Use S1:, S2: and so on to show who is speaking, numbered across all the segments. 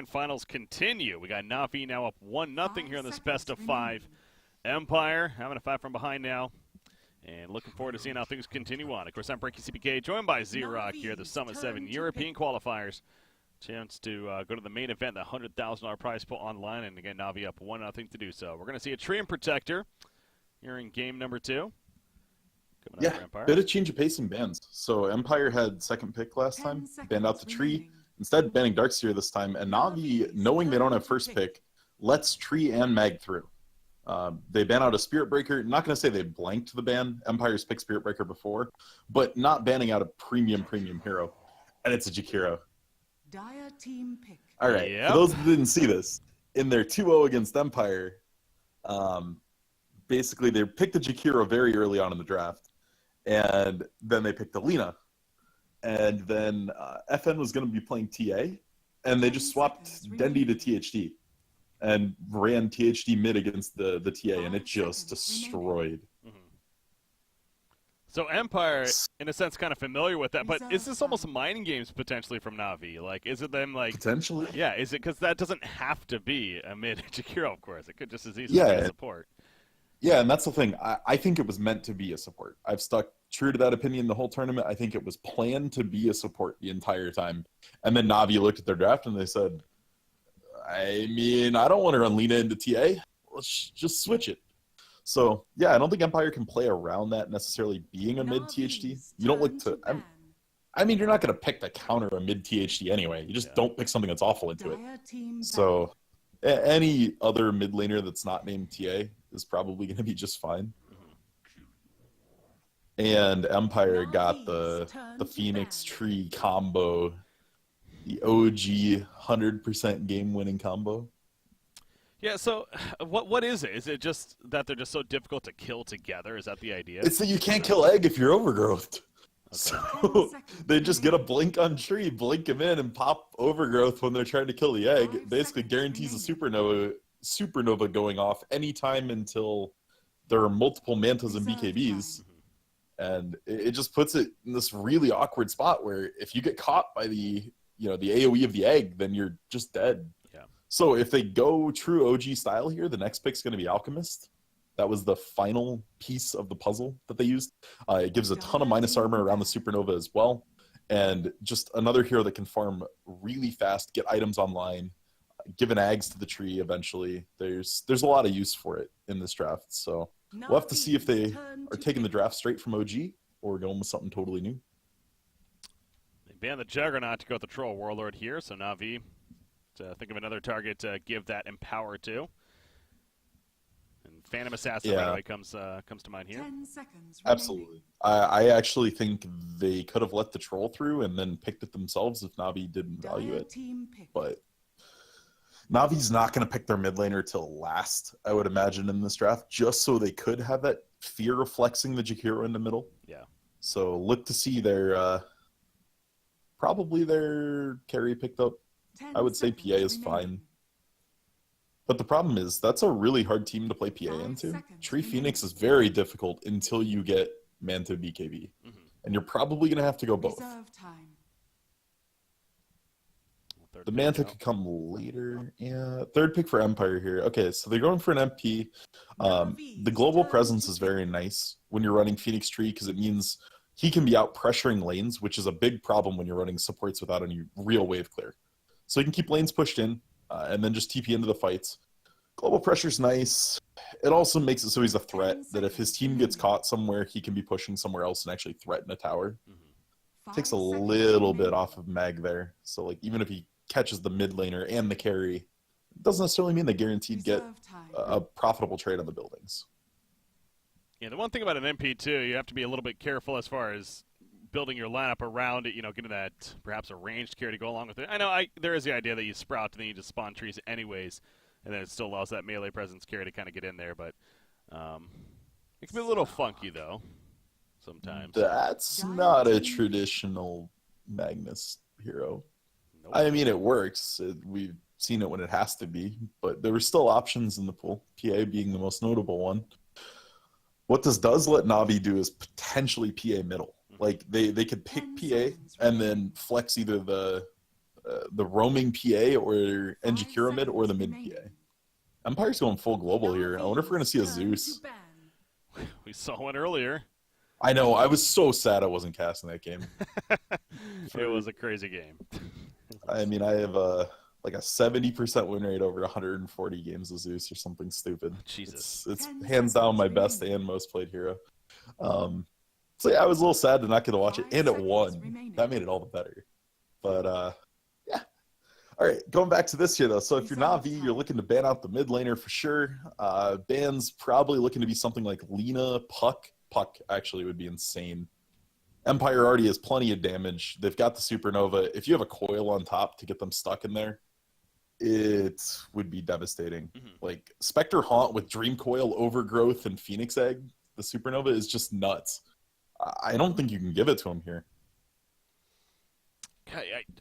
S1: grand finals continue. We got Na'Vi now up 1-0 here in this best of 5. Empire having a fight from behind now. And looking forward to seeing how things continue on. Of course, I'm Breaky CPK, joined by Z-Rock here, the Summit 7 European Qualifiers. Chance to go to the main event, the $100,000 prize pool online. And again, Na'Vi up 1-0 to do so. We're going to see a Tree and Protector here in game number 2.
S2: Yeah, bit of change of pace in bans. So Empire had second pick last time, banned out the Tree, instead banning Darkseer this time, and Na'Vi, knowing they don't have first pick, lets Tree and Mag through. They ban out a Spirit Breaker. Not going to say they blanked the ban. Empire's picked Spirit Breaker before, but not banning out a premium hero, and it's a Jakiro.
S3: Dire team pick.
S2: All right, for those who didn't see this, in their 2-0 against Empire, basically they picked the Jakiro very early on in the draft. And then they picked Alina. And then FN was going to be playing TA. And they just swapped Dendi to THD. And ran THD mid against the TA. And it just destroyed.
S1: Mm-hmm. So Empire, in a sense, kind of familiar with that. But is this almost mining games potentially from Na'Vi? Like, is it them like...
S2: Potentially.
S1: Yeah, is it because that doesn't have to be a mid Jakiro, of course. It could just as easily be a support.
S2: Yeah, and that's the thing. I think it was meant to be a support. I've stuck true to that opinion the whole tournament. I think it was planned to be a support the entire time. And then Na'Vi looked at their draft and they said, I mean, I don't want to run Lina into TA. Let's just switch it. So, yeah, I don't think Empire can play around that necessarily being a mid-THD. You don't look to... I mean, you're not going to pick to counter a mid-THD anyway. You just don't pick something that's awful into it. So, any other mid laner that's not named TA is probably going to be just fine. And Empire got the Phoenix Tree combo, the OG 100% game-winning combo.
S1: Yeah, so what is it? Is it just that they're just so difficult to kill together? Is that the idea?
S2: It's that you can't kill Egg if you're overgrowth. Okay. So they just get a blink on Tree, blink him in, and pop overgrowth when they're trying to kill the Egg. It basically guarantees a supernova going off anytime until there are multiple Mantas and BKBs. And it just puts it in this really awkward spot where if you get caught by the AoE of the Egg, then you're just dead.
S1: Yeah.
S2: So if they go true OG style here, the next pick's going to be Alchemist. That was the final piece of the puzzle that they used. It gives a ton of minus armor around the supernova as well. And just another hero that can farm really fast, get items online, give an Ags to the Tree eventually. There's a lot of use for it in this draft. So we'll have to see if they are taking the draft straight from OG or going with something totally new.
S1: They banned the Juggernaut to go with the Troll Warlord here, so Na'Vi to think of another target to give that Empower to. And Phantom Assassin right away comes to mind here.
S3: 10 seconds
S2: Absolutely. I actually think they could have let the Troll through and then picked it themselves if Na'Vi didn't value it. But Navi's not going to pick their mid laner till last, I would imagine, in this draft, just so they could have that fear of flexing the Jakiro in the middle.
S1: Yeah.
S2: So look to see their probably their carry picked up. I would say PA is fine. But the problem is that's a really hard team to play PA into. Tree Phoenix is very difficult until you get Manta BKB. And you're probably going to have to go both. The Manta could come later. Yeah, third pick for Empire here. Okay, so they're going for an MP. The global presence is very nice when you're running Phoenix Tree because it means he can be out pressuring lanes, which is a big problem when you're running supports without any real wave clear. So you can keep lanes pushed in and then just TP into the fights. Global pressure's nice. It also makes it so he's a threat that if his team gets caught somewhere, he can be pushing somewhere else and actually threaten a tower. Takes a little bit off of Mag there. So like even if he catches the mid laner and the carry, it doesn't necessarily mean they guaranteed get a profitable trade on the buildings.
S1: Yeah, the one thing about an MP2, you have to be a little bit careful as far as building your lineup around it, getting that perhaps a ranged carry to go along with it. I know there is the idea that you sprout and then you just spawn trees anyways, and then it still allows that melee presence carry to kind of get in there, but it can be a little funky though sometimes.
S2: That's not a traditional Magnus hero.
S1: Nope.
S2: I mean, it works. We've seen it when it has to be, but there were still options in the pool, PA being the most notable one. What this does let Na'Vi do is potentially PA middle. Like, they could pick PA and then flex either the the roaming PA or Enjikiro mid or the mid PA. Empire's going full global here. I wonder if we're going to see a Zeus.
S1: We saw one earlier.
S2: I know. I was so sad I wasn't casting that game.
S1: It was a crazy game.
S2: I mean, I have like a 70% win rate over 140 games of Zeus or something stupid.
S1: Jesus.
S2: It's hands down my best and most played hero. So yeah, I was a little sad to not get to watch it, and it won. That made it all the better. But yeah. All right, going back to this here though. So if you're Na'Vi, you're looking to ban out the mid laner for sure. Ban's probably looking to be something like Lina, Puck. Puck actually would be insane. Empire already has plenty of damage. They've got the Supernova. If you have a coil on top to get them stuck in there, it would be devastating. Like Spectre Haunt with Dream Coil, Overgrowth, and Phoenix Egg, the Supernova is just nuts. I don't think you can give it to him here.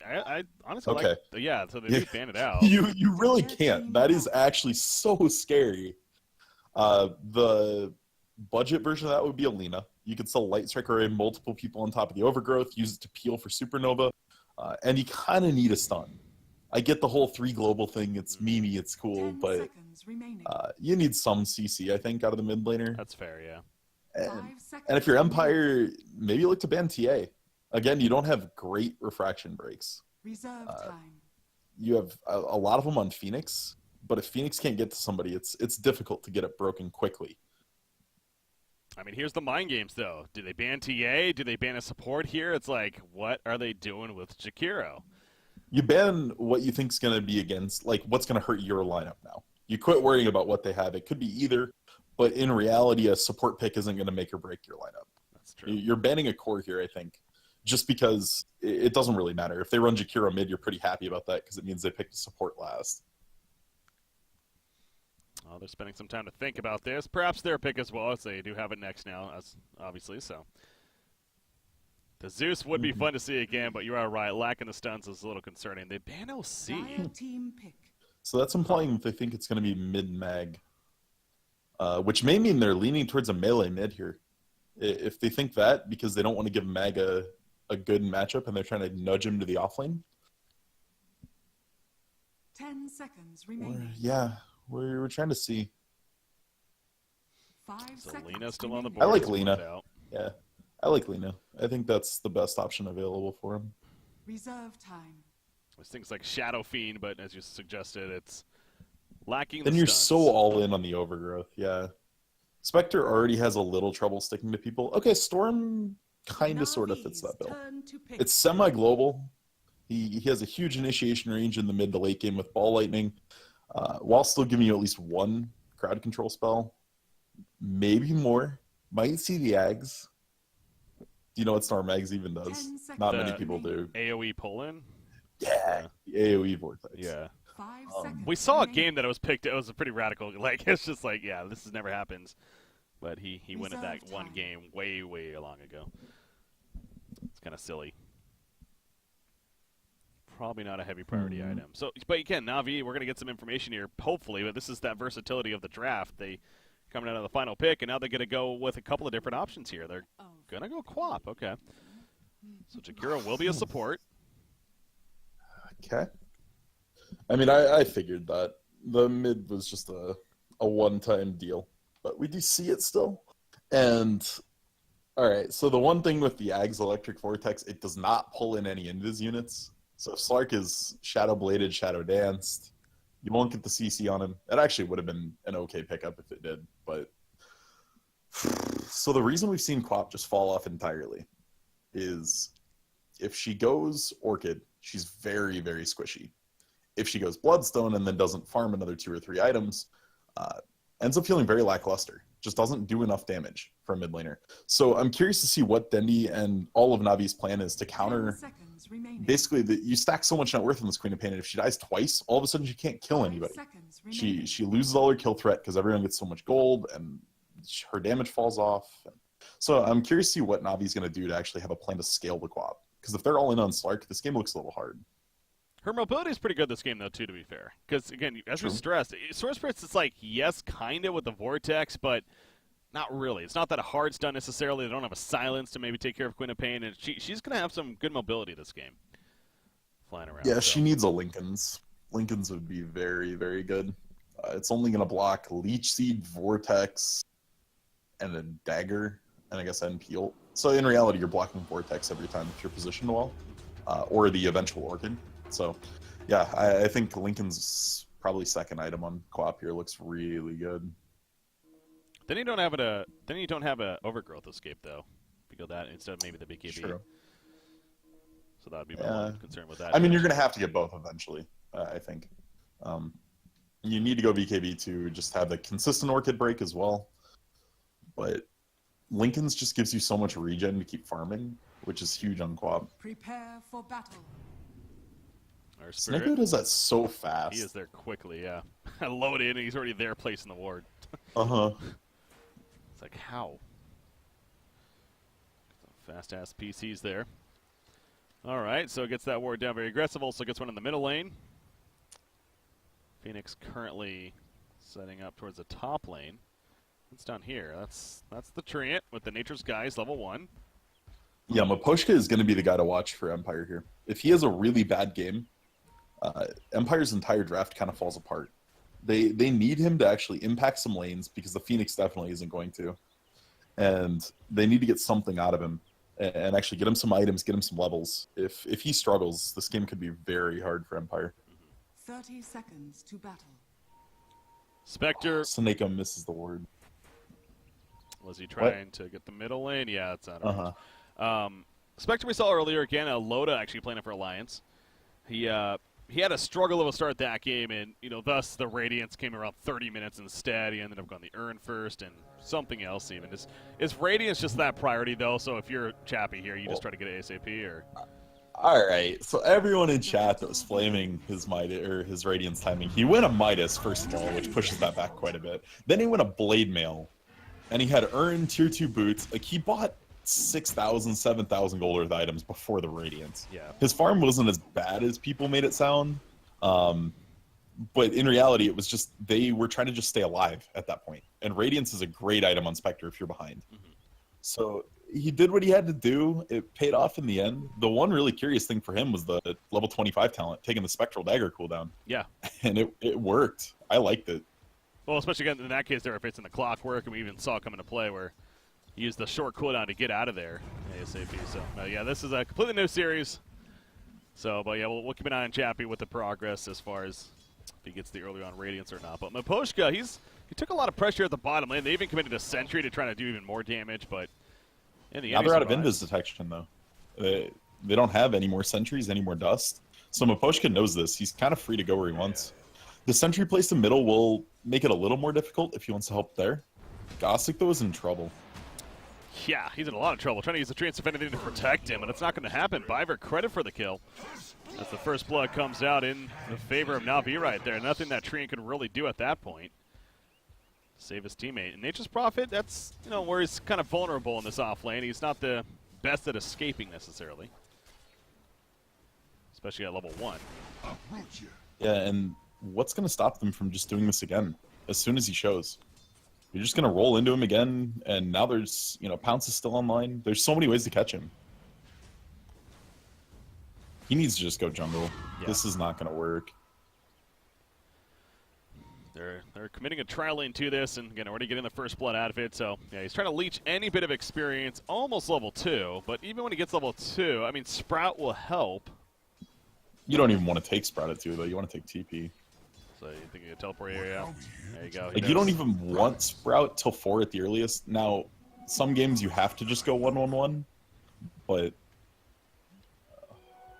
S1: I honestly like, yeah, so they do ban it out.
S2: You really can't. That is actually so scary. The budget version of that would be Alina. You could sell Light Strike Array, multiple people on top of the Overgrowth, use it to peel for Supernova, and you kind of need a stun. I get the whole 3 global thing. It's memey, it's cool, but you need some CC, I think, out of the mid laner.
S1: That's fair, yeah.
S2: And if you're Empire, maybe look to ban TA. Again, you don't have great refraction breaks.
S3: Reserve time.
S2: You have a lot of them on Phoenix, but if Phoenix can't get to somebody, it's difficult to get it broken quickly.
S1: I mean, here's the mind games, though. Do they ban TA? Do they ban a support here? It's like, what are they doing with Jakiro?
S2: You ban what you think's going to be against, like what's going to hurt your lineup now. You quit worrying about what they have. It could be either, but in reality, a support pick isn't going to make or break your lineup.
S1: That's true.
S2: You're banning a core here, I think, just because it doesn't really matter. If they run Jakiro mid, you're pretty happy about that because it means they picked support last.
S1: Well, they're spending some time to think about this. Perhaps their pick as well, as they do have it next now, as obviously. So the Zeus would be fun to see again, but you are right. Lacking the stuns is a little concerning. They ban OC.
S3: Team pick.
S2: So that's implying they think it's going to be mid-mag, which may mean they're leaning towards a melee mid here. If they think that, because they don't want to give Mag a good matchup and they're trying to nudge him to the offlane.
S3: 10 seconds remaining.
S2: Yeah, we're trying to see.
S3: 5
S1: So
S3: seconds.
S1: Lina's still on the board.
S2: I like Lina. Yeah, I like Lina. I think that's the best option available for him.
S3: Reserve time.
S1: There's things like Shadow Fiend, but as you suggested, it's lacking
S2: Then
S1: the
S2: you're
S1: stuns.
S2: so all in on the Overgrowth, yeah. Spectre already has a little trouble sticking to people. Okay, Storm kind of sort of fits that bill.
S3: Turn to pick.
S2: It's semi-global. He has a huge initiation range in the mid to late game with Ball Lightning, while still giving you at least one crowd control spell. Maybe more. Might see the Ags. Do you know what Storm Ags even does? Not many people do.
S1: AoE pull-in?
S2: Yeah, the AoE Vortex.
S1: Yeah.
S3: 5 seconds.
S1: We saw a
S3: remaining.
S1: game that it was picked. It was a pretty radical. Like, it's just like, yeah, this has never happens. But he went at that
S3: Reserve
S1: one
S3: time.
S1: game way, way long ago. It's kind of silly. Probably not a heavy priority item. So, but again, Na'Vi, we're going to get some information here, hopefully. But this is that versatility of the draft. They coming out of the final pick, and now they're going to go with a couple of different options here. They're going to go Quap. Okay. So Jakiro will be a support.
S2: Okay. I mean, I figured that. The mid was just a one-time deal. But we do see it still. And, all right, so the one thing with the Ags Electric Vortex, it does not pull in any Invis units. So if Slark is Shadow Bladed, Shadow Danced, you won't get the CC on him. It actually would have been an okay pickup if it did. But so the reason we've seen Quap just fall off entirely is if she goes Orchid, she's very, very squishy. If she goes Bloodstone and then doesn't farm another 2 or 3 items, ends up feeling very lackluster. Just doesn't do enough damage for a mid laner. So I'm curious to see what Dendi and all of Navi's plan is to counter.
S3: 10 seconds remaining.
S2: Basically, you stack so much net worth in this Queen of Pain, and if she dies twice, all of a sudden she can't kill
S3: 5
S2: anybody.
S3: seconds remaining.
S2: She loses all her kill threat because everyone gets so much gold, and her damage falls off. So I'm curious to see what Navi's going to do to actually have a plan to scale the Quap. Because if they're all in on Slark, this game looks a little hard.
S1: Her mobility is pretty good this game, though, too, to be fair. Because, again, as we stressed, Sword Spirits, it's like, yes, kind of with the Vortex, but not really. It's not that a hard stun necessarily. They don't have a silence to maybe take care of Queen of Pain, and she's going to have some good mobility this game. flying around.
S2: Yeah,
S1: so.
S2: she needs a Lincoln's. Lincoln's would be very, very good. It's only going to block Leech Seed, Vortex, and a Dagger, and I guess Peel. So in reality, you're blocking Vortex every time if you're positioned well, or the eventual Orchid. So yeah, I think Lincoln's probably second item on co-op here looks really good.
S1: Then you don't have a Overgrowth Escape though. If you go that instead of maybe the BKB.
S2: Sure.
S1: So that would be my one concern with that.
S2: I mean, you're going to have to get both eventually, I think. You need to go BKB to just have the consistent Orchid break as well. But Lincoln's just gives you so much regen to keep farming, which is huge on co-op.
S3: Prepare for battle.
S1: Our Spirit.
S2: Snicko does that so fast.
S1: He is there quickly, yeah. Load in, and he's already there placing the ward.
S2: Uh-huh.
S1: It's like, how? Fast-ass PCs there. All right, so gets that ward down very aggressive. Also gets one in the middle lane. Phoenix currently setting up towards the top lane. What's down here? That's the Treant with the Nature's Guise level 1.
S2: Yeah, Miposhka is going to be the guy to watch for Empire here. If he has a really bad game, Empire's entire draft kind of falls apart. They need him to actually impact some lanes because the Phoenix definitely isn't going to. And they need to get something out of him and actually get him some items, get him some levels. If he struggles, this game could be very hard for Empire.
S3: 30 seconds to battle.
S1: Spectre.
S2: Snako misses the ward.
S1: Was he trying to get the middle lane? Yeah, it's not Spectre we saw earlier again. Loda actually playing it for Alliance. He had a struggle of a start that game, and thus the Radiance came around 30 minutes instead. He ended up going the Urn first and something else even. Is Radiance just that priority though? So if you're Chappie here, you just try to get it ASAP or?
S2: All right, so everyone in chat that was flaming his his Radiance timing, he went a Midas first of all, which pushes that back quite a bit. Then he went a Blade Mail, and he had Urn tier 2 boots. Like he bought 6,000, 7,000 gold worth items before the Radiance.
S1: Yeah.
S2: His farm wasn't as bad as people made it sound, but in reality, it was just they were trying to just stay alive at that point. And Radiance is a great item on Spectre if you're behind. So he did what he had to do. It paid off in the end. The one really curious thing for him was the level 25 talent, taking the Spectral Dagger cooldown. Yeah. And it worked. I liked it.
S1: Well, especially again in that case there, if it's in the clockwork, and we even saw it come into play where he used the short cooldown to get out of there ASAP. So, yeah, this is a completely new series. So, but yeah, we'll keep an eye on Chappie with the progress as far as if he gets the early on Radiance or not. But Miposhka, he took a lot of pressure at the bottom lane. They even committed a Sentry to try to do even more damage, but in the end,
S2: now they're out of Invis detection, though. They don't have any more Sentries, any more dust. So Miposhka knows this. He's kind of free to go where he wants. The Sentry placed in middle will make it a little more difficult if he wants to help there. Gossick, though, is in trouble.
S1: Yeah, he's in a lot of trouble trying to use the Treants if anything to protect him, and it's not going to happen. Biver, credit for the kill. As the first blood comes out in the favor of Na'Vi right there. Nothing that Treant could really do at that point. Save his teammate. And Nature's Prophet, that's where he's kind of vulnerable in this off lane. He's not the best at escaping necessarily. Especially at level 1.
S2: Yeah, and what's going to stop them from just doing this again as soon as he shows? You're just going to roll into him again, and now there's, Pounce is still online. There's so many ways to catch him. He needs to just go jungle. Yeah. This is not going to work.
S1: They're committing a trial lane to this, and again, already getting the first blood out of it. So yeah, he's trying to leech any bit of experience, almost level 2. But even when he gets level 2, I mean, Sprout will help.
S2: You don't even want to take Sprout at 2, though. You want to take TP.
S1: So you think you can teleport area? There you go.
S2: Like, you don't even want Sprout till 4 at the earliest. Now, some games you have to just go 1-1-1, but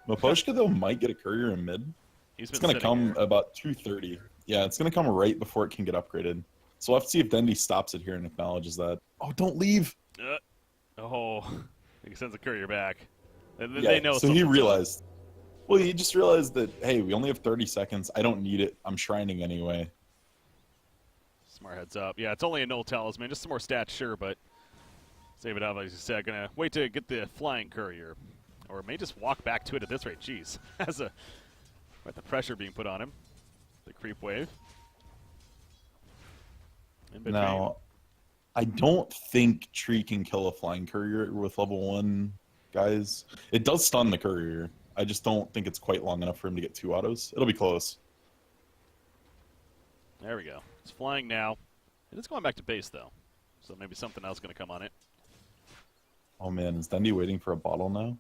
S2: Miposhka, though, might get a courier in mid. It's going to come about 2:30. Yeah, it's going to come right before it can get upgraded. So we'll have to see if Dendy stops it here and acknowledges that. Oh, don't leave!
S1: He sends a courier back.
S2: They know. So he realized. Well, he just realized that, hey, we only have 30 seconds. I don't need it. I'm shrining anyway.
S1: Smart heads up. Yeah, it's only a null talisman. Just some more stats, sure, but save it up, as you said. Gonna wait to get the flying courier. Or may just walk back to it at this rate. Jeez. With the pressure being put on him. The creep wave.
S2: Now, I don't think Tree can kill a flying courier with level 1 guys. It does stun the courier. I just don't think it's quite long enough for him to get 2 autos. It'll be close.
S1: There we go. It's flying now. It is going back to base, though. So maybe something else going to come on it.
S2: Oh, man. Is Dendy waiting for a bottle now?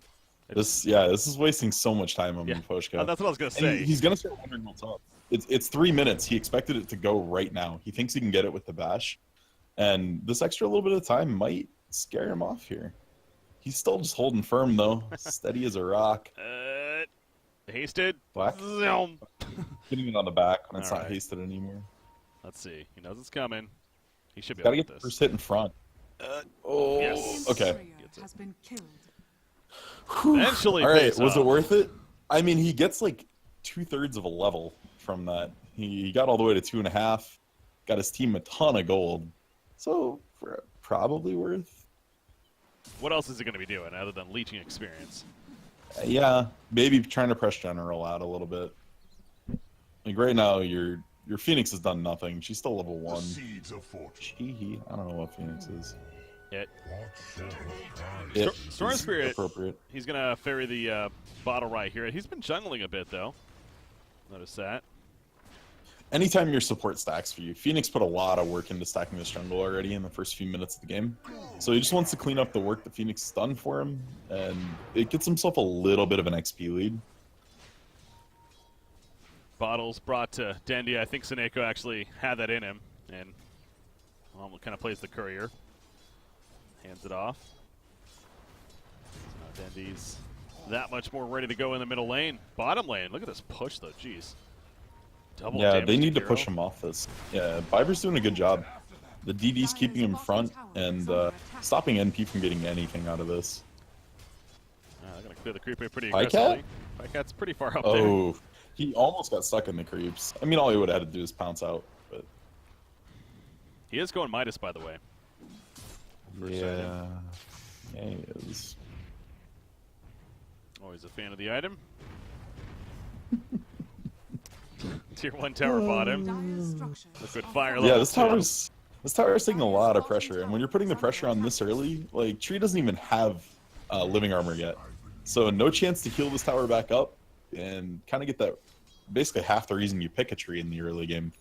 S2: This is wasting so much time on Miposhka.
S1: Oh, that's what I was going to say.
S2: He's going to start wondering what's up. It's 3 minutes. He expected it to go right now. He thinks he can get it with the bash. And this extra little bit of time might scare him off here. He's still just holding firm, though. Steady as a rock.
S1: Hasted.
S2: Black.
S1: Zoom.
S2: Getting it on the back when it's
S1: All
S2: not
S1: right.
S2: hasted anymore.
S1: Let's see. He knows it's coming. He should be
S2: Gotta
S1: able
S2: get
S1: to
S2: the
S1: get
S2: first
S1: this.
S2: hit in front.
S1: Yes.
S2: Okay.
S3: Slayer has been killed.
S1: Eventually,
S2: All right,
S1: pays
S2: was
S1: off.
S2: it worth it? I mean, he gets like 2/3 of a level from that. He got all the way to 2.5. Got his team a ton of gold. So probably worth.
S1: What else is he going to be doing other than leeching experience?
S2: Yeah, maybe trying to press General out a little bit. Like right now, your Phoenix has done nothing. She's still level 1. Chee-hee. I don't know what Phoenix is.
S1: It.
S2: Storm
S1: Spirit.
S2: Appropriate.
S1: He's going to ferry the bottle right here. He's been jungling a bit, though. Notice that.
S2: Anytime your support stacks for you, Phoenix put a lot of work into stacking this jungle already in the first few minutes of the game. So he just wants to clean up the work that Phoenix has done for him, and it gets himself a little bit of an XP lead.
S1: Bottles brought to Dendy. I think Seneko actually had that in him, and kind of plays the courier. Hands it off. So now Dendy's that much more ready to go in the middle lane. Bottom lane, look at this push, though. Jeez. Double
S2: Yeah,
S1: damage
S2: they need to
S1: Hero.
S2: push him off this. Yeah, Viper's doing a good job. The DD's keeping him in front and stopping NP from getting anything out of this.
S1: They're going to clear the creep wave pretty
S2: Pycat?
S1: aggressively. Pycat's pretty far up there.
S2: Oh, he almost got stuck in the creeps. I mean, all he would have had to do is pounce out. But
S1: He is going Midas, by the way.
S2: yeah, he is.
S1: Always a fan of the item. Tier 1 tower bottom.
S3: Dire structures
S1: Liquid
S3: are
S1: fire
S3: falling.
S1: level.
S2: Yeah, this tower's taking a lot of pressure, and when you're putting the pressure on this early, like Tree doesn't even have living armor yet, so no chance to heal this tower back up, and kind of get that basically half the reason you pick a Tree in the early game.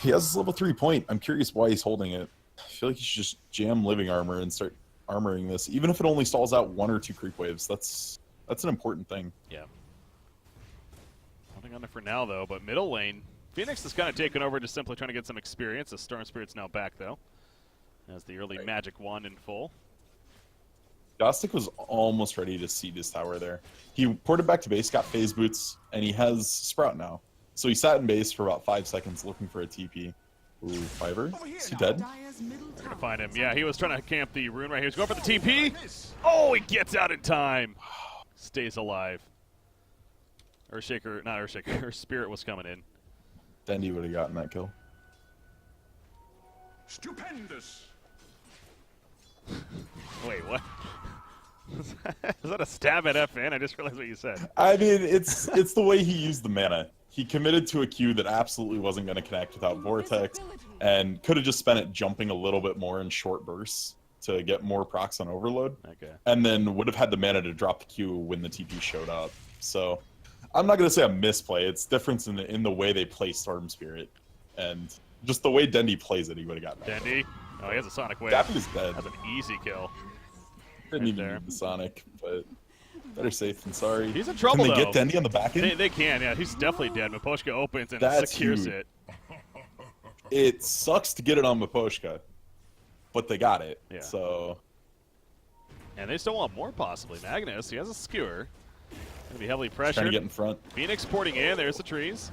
S2: He has this level 3 point. I'm curious why he's holding it. I feel like he should just jam living armor and start armoring this, even if it only stalls out 1 or 2 creep waves. That's an important thing.
S1: Yeah. Nothing on it for now, though, but middle lane, Phoenix is kind of taken over, just simply trying to get some experience. The Storm Spirit's now back, though, as the early magic wand in full.
S2: Gostic was almost ready to see this tower there. He ported back to base, got phase boots, and he has Sprout now. So he sat in base for about 5 seconds looking for a TP. Ooh, Fiverr? Is he dead?
S3: Dire's middle
S1: We're going to
S3: tower
S1: find him.
S3: is
S1: Yeah,
S3: under
S1: he was trying to
S3: attack.
S1: camp the rune right here. He's going for the TP. Oh, he gets out in time. Stays alive. Earthshaker, not Earthshaker, her Spirit was coming in.
S2: Dendy would have gotten that kill.
S4: Stupendous.
S1: Wait, what? Is that a stab at FN? I just realized what you said.
S2: I mean, it's the way he used the mana. He committed to a Q that absolutely wasn't going to connect without Vortex, and could have just spent it jumping a little bit more in short bursts to get more procs on Overload,
S1: Okay.
S2: and then would have had the mana to drop the Q when the TP showed up. So, I'm not going to say a misplay. It's difference in the way they play Storm Spirit, and just the way Dendy plays it, he would have gotten that.
S1: Dendy. Oh, he has a Sonic Wave.
S2: Dappy is dead.
S1: That's an easy kill.
S2: Didn't
S1: right
S2: even
S1: there.
S2: need the Sonic, but better safe than sorry.
S1: He's in trouble,
S2: Can they
S1: though.
S2: get Dendy on the back end?
S1: They can, yeah. He's definitely dead. Miposhka opens and
S2: That's
S1: secures
S2: huge.
S1: it.
S2: It sucks to get it on Miposhka, but they got it.
S1: Yeah.
S2: So
S1: And they still want more, possibly. Magnus, he has a skewer. Going to be heavily
S2: trying to
S1: pressured.
S2: get in front.
S1: Phoenix porting in. There's the trees.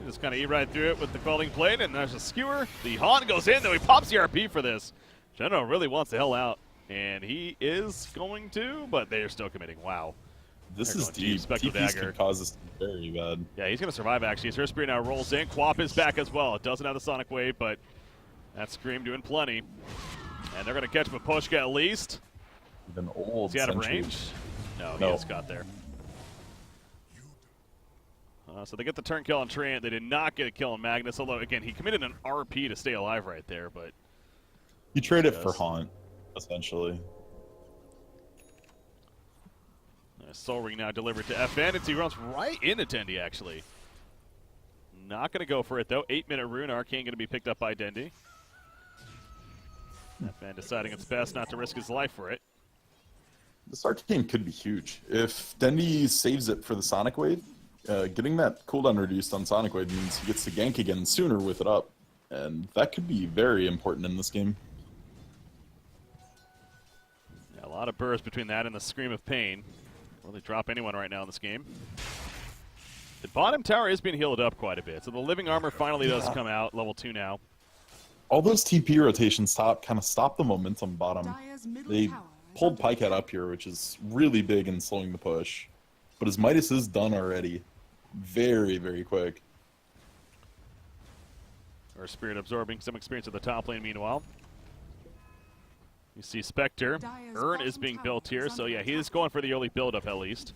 S1: He just kind of eat right through it with the quelling plate, and there's a skewer. The Haunt goes in, though he pops the RP for this. General really wants the hell out, and he is going to, but they are still committing. Wow.
S2: This
S1: They're
S2: is
S1: going deep.
S2: deep.
S1: Spectral
S2: TPs
S1: Dagger.
S2: can cause this to be very bad.
S1: Yeah, he's going to survive, actually. His First Spirit now rolls in. Quap is back as well. It doesn't have the Sonic Wave, but that Scream doing plenty. And they're going to catch Miposhka at least.
S2: Even old
S1: Is he out of
S2: Sentry.
S1: range? No, he
S2: No.
S1: just got there. So they get the turn kill on Trant. They did not get a kill on Magnus, although, again, he committed an RP to stay alive right there, but
S2: You trade it for
S1: Yes.
S2: Haunt, essentially.
S1: A Soul Ring now delivered to FN, and he runs right into Dendi, actually. Not going to go for it, though. 8-minute rune. Arcane going to be picked up by Dendi. FN deciding it's best not to risk his life for it.
S2: This Arcane could be huge. If Dendi saves it for the Sonic Wave, getting that cooldown reduced on Sonic Wave means he gets to gank again sooner with it up. And that could be very important in this game.
S1: Yeah, a lot of bursts between that and the Scream of Pain. Really drop anyone right now in this game. The bottom tower is being healed up quite a bit, so the living armor finally does come out, level 2 now.
S2: All those TP rotations kind of stop the momentum bottom. They pulled Pycat up here, which is really big in slowing the push. But his Midas is done already. Very, very quick.
S1: Our Spirit absorbing some experience at the top lane meanwhile. You see Spectre. Urn is being built here, so yeah, he is going for the early build-up at least.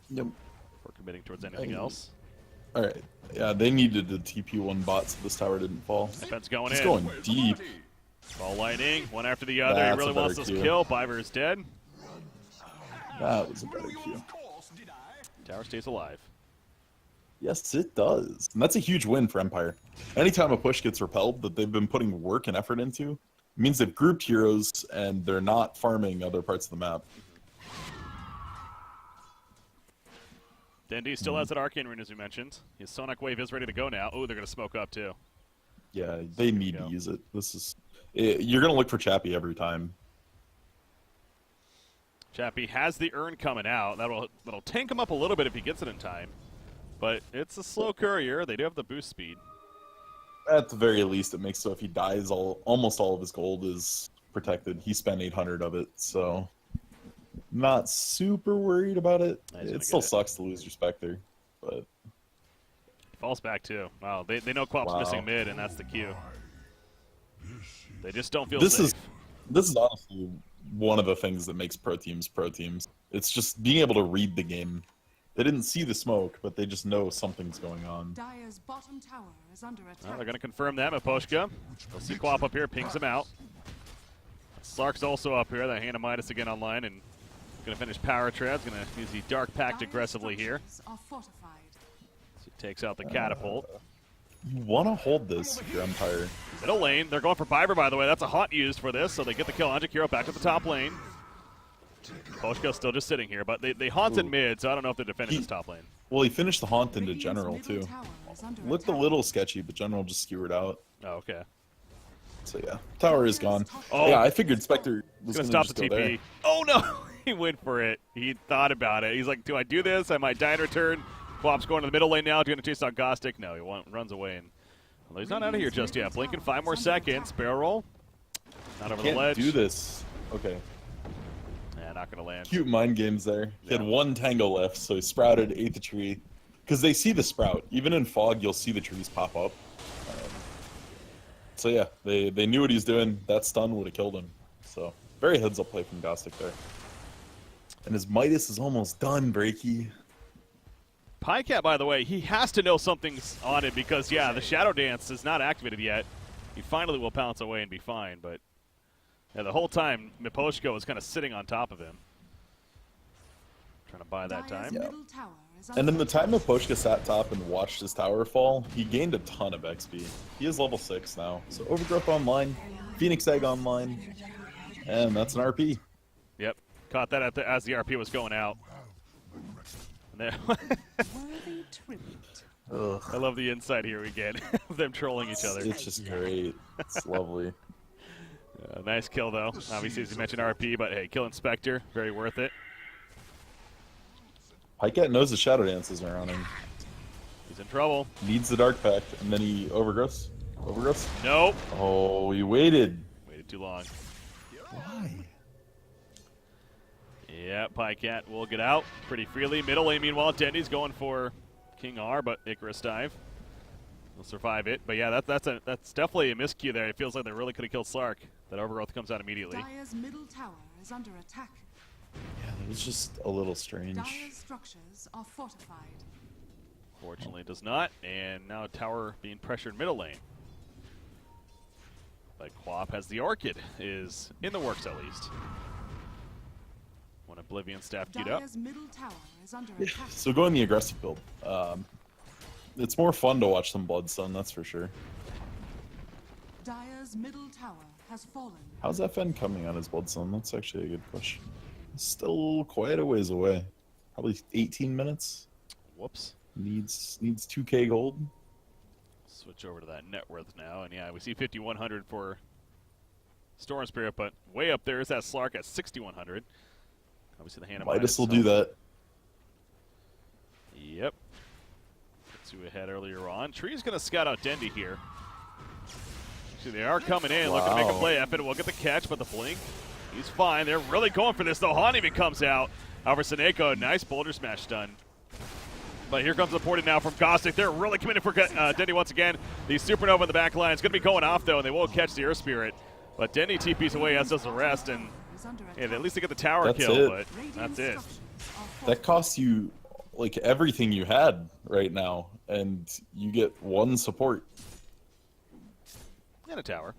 S2: Yep.
S1: Before committing towards anything else.
S2: Alright. Yeah, they needed the TP1 bot so this tower didn't fall.
S1: Defense going
S2: He's
S1: in.
S2: going deep.
S1: Ball lightning, one after the other.
S2: That's
S1: He really wants this
S2: Q.
S1: kill. Biver is dead.
S2: That was a better Q.
S1: Tower stays alive.
S2: Yes, it does. And that's a huge win for Empire. Anytime a push gets repelled that they've been putting work and effort into, it means they've grouped heroes and they're not farming other parts of the map.
S1: Dendi still has that Arcane Rune, as we mentioned. His Sonic Wave is ready to go now. Oh, they're going to smoke up, too.
S2: Yeah, they need to use it. You're going to look for Chappie every time.
S1: Chappie has the Urn coming out. That'll tank him up a little bit if he gets it in time. But it's a slow courier. They do have the boost speed.
S2: At the very least, it makes so if he dies, almost all of his gold is protected. He spent 800 of it, so not super worried about it. It still sucks to lose your Spectre, but
S1: He falls back too. Wow, they know Quap's missing mid, and that's the Q. They just don't feel safe.
S2: This is honestly one of the things that makes pro teams pro teams. It's just being able to read the game. They didn't see the smoke, but they just know something's going on.
S3: Dire's bottom tower is under attack.
S1: Well, they're going to confirm that. Miposhka. They'll see Quap up here, pings him out. Slark's also up here. That Hand of Midas again online, and going to finish Power Treads. Going to use the Dark Pact aggressively here.
S3: Are fortified.
S1: So he takes out the Catapult.
S2: You want to hold this if you're Empire.
S1: Middle lane. They're going for Biber, by the way. That's a haunt used for this, so they get the kill. Anjuk Hero back to the top lane. Poshka's still just sitting here, but they haunted mid, so I don't know if they're defending this top lane.
S2: Well, he finished the haunt into General, too. Looked a little sketchy, but General just skewered out.
S1: Oh, okay.
S2: So, yeah. Tower is gone.
S1: Oh.
S2: Yeah, I figured Spectre was
S1: He's
S2: going
S1: going
S2: to
S1: to stop the
S2: go
S1: TP.
S2: there.
S1: Oh, no! He went for it. He thought about it. He's like, do I do this? I might die in return. Quap's going to the middle lane now. Going to chase out Gostic. No, he runs away. And well, he's not out of here just yet. Blinking 5 more seconds. Barrel roll. Not over the ledge.
S2: Can't do this. Okay.
S1: Yeah, not going to land.
S2: Cute mind games there. He had one tango left, so he sprouted, ate the tree. Because they see the sprout. Even in fog, you'll see the trees pop up. So yeah, they knew what he's doing. That stun would have killed him. So very heads-up play from Gostic there. And his Midas is almost done, Breaky.
S1: Pycat, by the way, he has to know something's on it because, yeah, the Shadow Dance is not activated yet. He finally will pounce away and be fine, but yeah, the whole time, Miposhka was kind of sitting on top of him. Trying to buy that time.
S2: Yeah. And in the time Miposhka sat top and watched his tower fall, he gained a ton of XP. He is level 6 now. So Overgrowth online, Phoenix Egg online, and that's an RP.
S1: Yep. Caught that as the RP was going out. And I love the insight here we get of them trolling each other.
S2: It's just great. It's lovely.
S1: Nice kill, though. Obviously, as you mentioned, RP, but hey, kill Inspector, very worth it.
S2: Pycat knows the Shadow Dance isn't around him.
S1: He's in trouble.
S2: Needs the Dark Pact, and then he overgrowths. Overgrowths?
S1: Nope.
S2: Oh, he waited.
S1: Waited too long.
S2: Why?
S1: Yeah, Pycat will get out pretty freely. Middle lane, meanwhile, Dendi's going for King R, but Icarus dive. He'll survive it. But yeah, that's definitely a miscue there. It feels like they really could have killed Slark. That Overgrowth comes out immediately.
S3: Dire's middle tower is under attack.
S2: Yeah, it was just a little strange.
S3: Dire's structures are fortified.
S1: Fortunately, it does not. And now tower being pressured middle lane. But Quap has the Orchid, is in the works at least. Oblivion staff queued up.
S3: Dire's middle tower is under attack.
S2: So going the aggressive build. It's more fun to watch some Bloodstone, that's for sure.
S3: Dire's middle tower has fallen.
S2: How's FN coming on his Bloodstone? That's actually a good question. Still quite a ways away. Probably 18 minutes.
S1: Whoops.
S2: Needs 2K gold.
S1: Switch over to that net worth now, and yeah, we see 5,100 for Storm Spirit, but way up there is that Slark at 6,100. Obviously, the hand of
S2: Midas will do that.
S1: Yep. Two ahead earlier on. Tree's going to scout out Dendy here. Actually, they are coming in, looking to make a play. Effin will get the catch, but the blink, he's fine. They're really going for this, though. Han even comes out. However, Seneko, nice boulder smash done. But here comes the ported now from Gostick. They're really committed for Dendy once again. The Supernova in the back line is going to be going off, though, and they will catch the Earth Spirit. But Dendy TP's away, as does the rest, and yeah, at least they get the tower kill, but that's it.
S2: That costs you, like, everything you had right now, and you get one support.
S1: And a tower.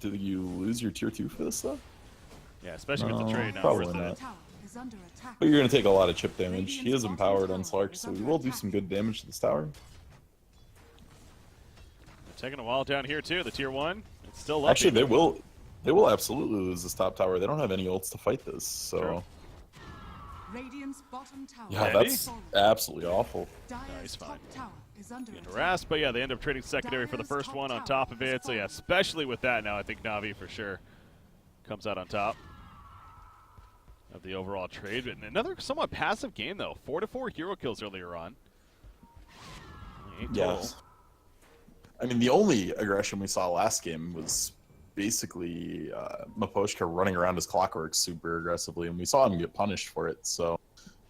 S2: Did you lose your tier 2 for this, though?
S1: Yeah, especially with the trade now.
S2: Probably
S1: Worth
S2: not.
S1: it.
S2: But you're going to take a lot of chip damage. He is empowered on Slark, so he will do some good damage to this tower.
S1: They're taking a while down here, too. The tier 1, it's still up.
S2: Actually, they will absolutely lose this top tower. They don't have any ults to fight this, so...
S1: True.
S3: Radiant's bottom tower.
S2: Yeah, that's absolutely awful.
S3: Dire's
S1: fine.
S3: top tower is under
S1: Getting
S3: attack.
S1: harassed, but yeah, they end up trading secondary for the first one on top of it. So yeah, especially with that now, I think Na'Vi for sure comes out on top of the overall trade. And another somewhat passive game, though. 4-4 hero kills earlier on. Only 8 total.
S2: Yes. I mean, the only aggression we saw last game was basically Maposhka running around his clockwork super aggressively, and we saw him get punished for it. So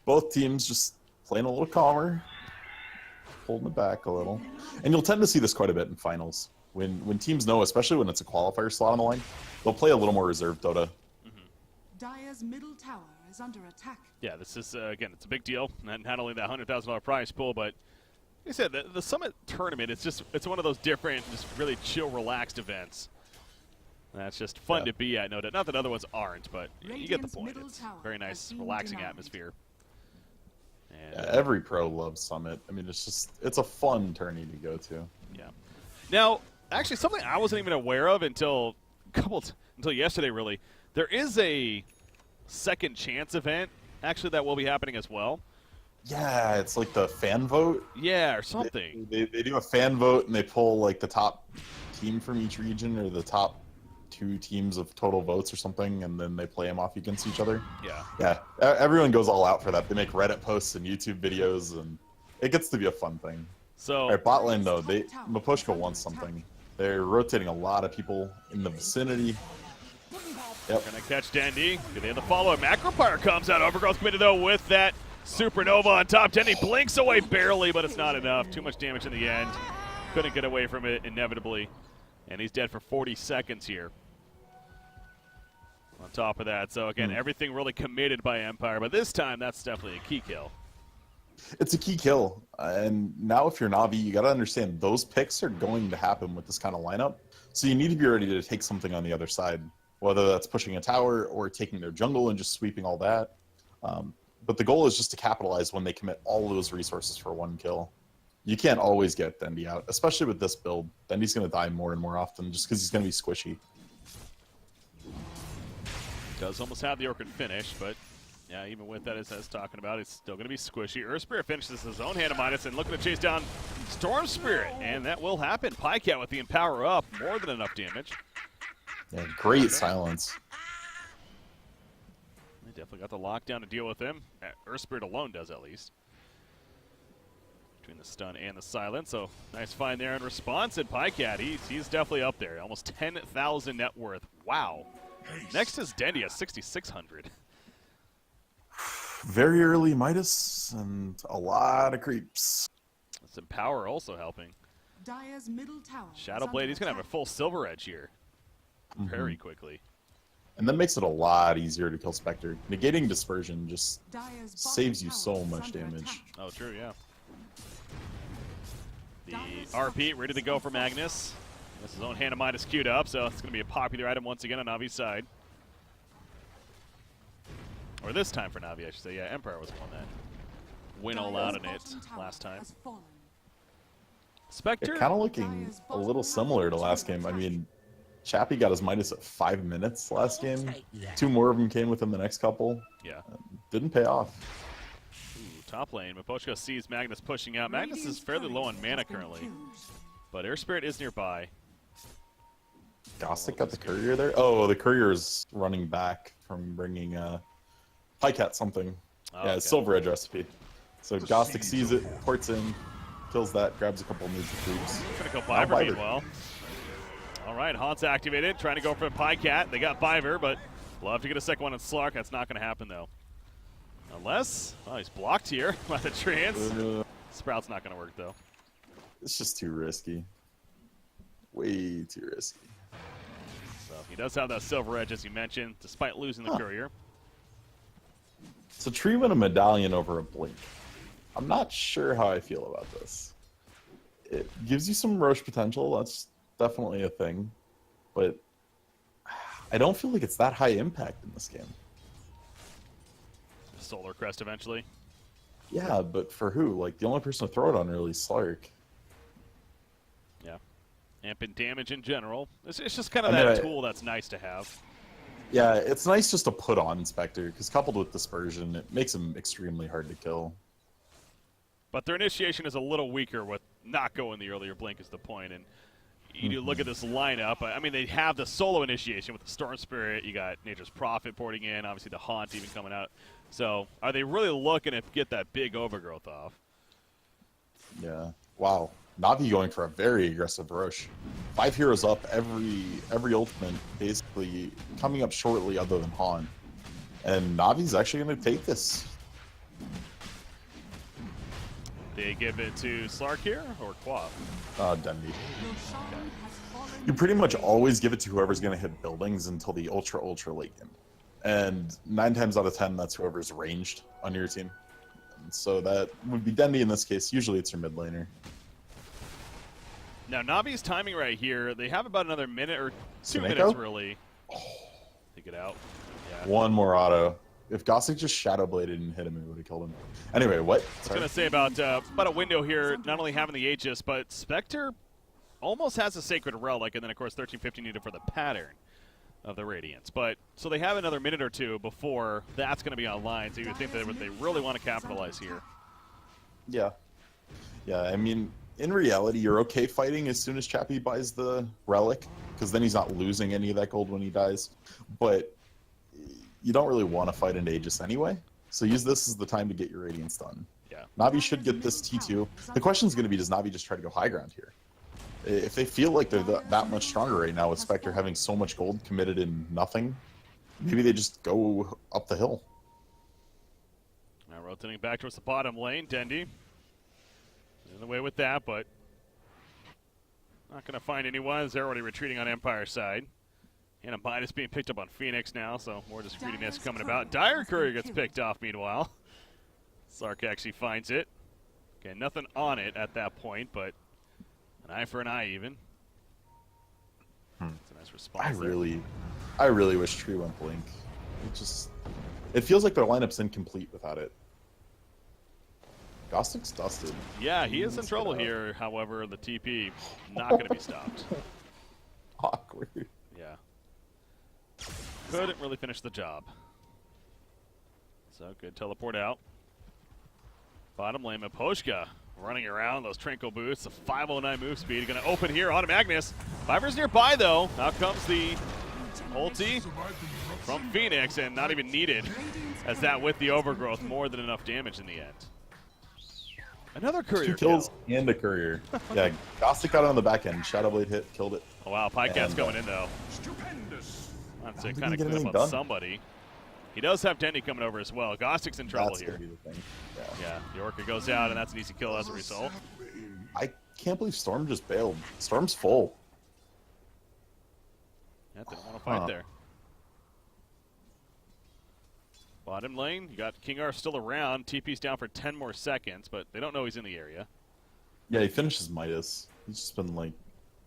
S2: both teams just playing a little calmer, holding it back a little. And you'll tend to see this quite a bit in finals. When teams know, especially when it's a qualifier slot on the line, they'll play a little more reserved Dota.
S3: Dire's middle tower is under attack.
S1: Yeah, this is, again, it's a big deal. Not only that $100,000 prize pool, but like I said, the Summit Tournament, it's one of those different, just really chill, relaxed events. That's just fun to be at, no doubt. Not that other ones aren't, but you get the point. It's very nice, relaxing atmosphere. And,
S2: every pro loves Summit. I mean, it's a fun tourney to go to.
S1: Yeah. Now, actually, something I wasn't even aware of until yesterday, really. There is a second chance event, actually, that will be happening as well.
S2: Yeah, it's like the fan vote.
S1: Yeah, or something.
S2: They do a fan vote, and they pull, like, the top team from each region, or the top 2 teams of total votes or something, and then they play them off against each other. Yeah, everyone goes all out for that. They make Reddit posts and YouTube videos, and it gets to be a fun thing.
S1: So,
S2: all right, bot lane though, Maposhka wants something. They're rotating a lot of people in the vicinity. Yep.
S1: Gonna catch Dendy. Do they have the follow-up? Macropire comes out. Overgrowth committed though with that Supernova on top. Dendy blinks away barely, but it's not enough. Too much damage in the end. Couldn't get away from it inevitably. And he's dead for 40 seconds here. On top of that, so again, everything really committed by Empire, but this time that's definitely a key kill.
S2: It's a key kill, and now if you're Na'Vi, you got to understand those picks are going to happen with this kind of lineup. So you need to be ready to take something on the other side, whether that's pushing a tower or taking their jungle and just sweeping all that. But the goal is just to capitalize when they commit all those resources for one kill. You can't always get Dendy out, especially with this build. Dendy's going to die more and more often just because he's going to be squishy.
S1: Does almost have the Orchid finish, but yeah, even with that, as I was talking about, it's still going to be squishy. Earth Spirit finishes his own hand of Midas and looking to chase down Storm Spirit, and that will happen. Pycat with the Empower up, more than enough damage.
S2: Yeah, great silence.
S1: They definitely got the lockdown to deal with him. Earth Spirit alone does, at least. Between the stun and the silence, so nice find there in response. And Pycat, he's definitely up there. Almost 10,000 net worth. Wow. Next is Dendy at 6,600.
S2: Very early Midas and a lot of creeps.
S1: Some power also helping.
S3: Dire's middle tower.
S1: Shadowblade, he's going to have a full Silver Edge here very quickly.
S2: And that makes it a lot easier to kill Spectre. Negating Dispersion just saves you so much damage.
S1: Oh, true, yeah. The RP ready to go for Magnus. This is his own hand of Midas queued up, so it's going to be a popular item once again on Navi's side. Or this time for Na'Vi, I should say. Yeah, Empire was the one that went all out in it last time. Spectre?
S2: Kind of looking a little similar to last game. I mean, Chappie got his Midas at 5 minutes last game. 2 more of them came within the next couple.
S1: Yeah.
S2: Didn't pay off.
S1: Ooh, top lane. Miposhka sees Magnus pushing out. Magnus is fairly low on mana currently, but Air Spirit is nearby.
S2: Gothic got the courier there? Oh, the courier is running back from bringing Pycat something.
S1: Oh,
S2: yeah,
S1: okay.
S2: it's Silver Edge recipe. So Gothic sees it, ports in, kills that, grabs a couple needs of troops.
S1: Critical Fiverr meanwhile. All right, Haunt's activated, trying to go for the Pycat. They got Fiverr, but we'll have to get a second one in Slark. That's not going to happen, though. Unless, oh, he's blocked here by the trance. Sprout's not going to work, though.
S2: It's just too risky. Way too risky.
S1: So he does have that Silver Edge, as you mentioned, despite losing the courier.
S2: So Tree win a medallion over a blink. I'm not sure how I feel about this. It gives you some Roche potential. That's definitely a thing. But I don't feel like it's that high impact in this game.
S1: Solar Crest eventually.
S2: Yeah, but for who? Like, the only person to throw it on really is Slark.
S1: Yeah. Amp and damage in general. It's just kind of that tool that's nice to have.
S2: Yeah, it's nice just to put on Spectre, because coupled with Dispersion, it makes him extremely hard to kill.
S1: But their initiation is a little weaker with not going the earlier blink is the point. And you do look at this lineup. I mean, they have the solo initiation with the Storm Spirit. You got Nature's Prophet porting in. Obviously, the Haunt even coming out. So are they really looking to get that big overgrowth off?
S2: Yeah. Wow. Na'Vi going for a very aggressive rush. 5 heroes up, every ultimate basically coming up shortly other than Han. And Navi's actually going to take this.
S1: They give it to Slark here or Quap?
S2: Dendy. You pretty much always give it to whoever's going to hit buildings until the ultra late game. And 9 times out of 10, that's whoever's ranged on your team. And so that would be Dendy in this case. Usually it's your mid laner.
S1: Now, Navi's timing right here, they have about another minute or 2
S2: Seneko?
S1: minutes, really, to get out. Yeah.
S2: One more auto. If Gothic just Shadow Bladed and hit him, it would have killed him. Anyway, what?
S1: I was going to say about a window here, not only having the Aegis, but Spectre almost has a Sacred Relic, and then, of course, 1350 needed for the pattern of the Radiance. But so they have another minute or 2 before that's going to be online, so you would think that they really want to capitalize here.
S2: Yeah. Yeah, I mean, in reality, you're okay fighting as soon as Chappie buys the Relic, because then he's not losing any of that gold when he dies. But you don't really want to fight into Aegis anyway, so use this as the time to get your Radiance done.
S1: Yeah.
S2: Na'Vi should get this T2. The question is going to be, does Na'Vi just try to go high ground here? If they feel like they're that much stronger right now with Spectre having so much gold committed in nothing, maybe they just go up the hill.
S1: Now rotating back towards the bottom lane, Dendy in the way with that, but not going to find anyone. They're already retreating on Empire's side. And a Midas being picked up on Phoenix now, so more just greediness coming about. Dire Courier gets picked off meanwhile. Sark actually finds it. Okay, nothing on it at that point, but an eye for an eye even. It's a nice response.
S2: I really wish Tree went Blink. It feels like their lineup's incomplete without it. Gothic's dusted.
S1: Yeah, he is in trouble here. However, the TP not going to be stopped.
S2: Awkward.
S1: Yeah. Couldn't really finish the job. So good teleport out. Bottom lane, Miposhka running around those Trinkle boots. A 509 move speed. Going to open here on Magnus. Fiverr's nearby though. Out comes the ulti from Phoenix, and not even needed, as that with the overgrowth more than enough damage in the end. Another courier
S2: 2 kills
S1: kill.
S2: and a courier. Yeah, Gothic got it on the back end. Shadowblade hit, killed it.
S1: Oh wow, Pycat's coming in though. That's to kind of clean up on somebody. He does have Dendy coming over as well. Gossic's in trouble here. Yeah, the Orca goes out, and that's an easy kill as a result.
S2: I can't believe Storm just bailed. Storm's full.
S1: Yeah, didn't want to fight there. Bottom lane, you got King R still around. TP's down for 10 more seconds, but they don't know he's in the area.
S2: Yeah, he finishes Midas. He's just been, like,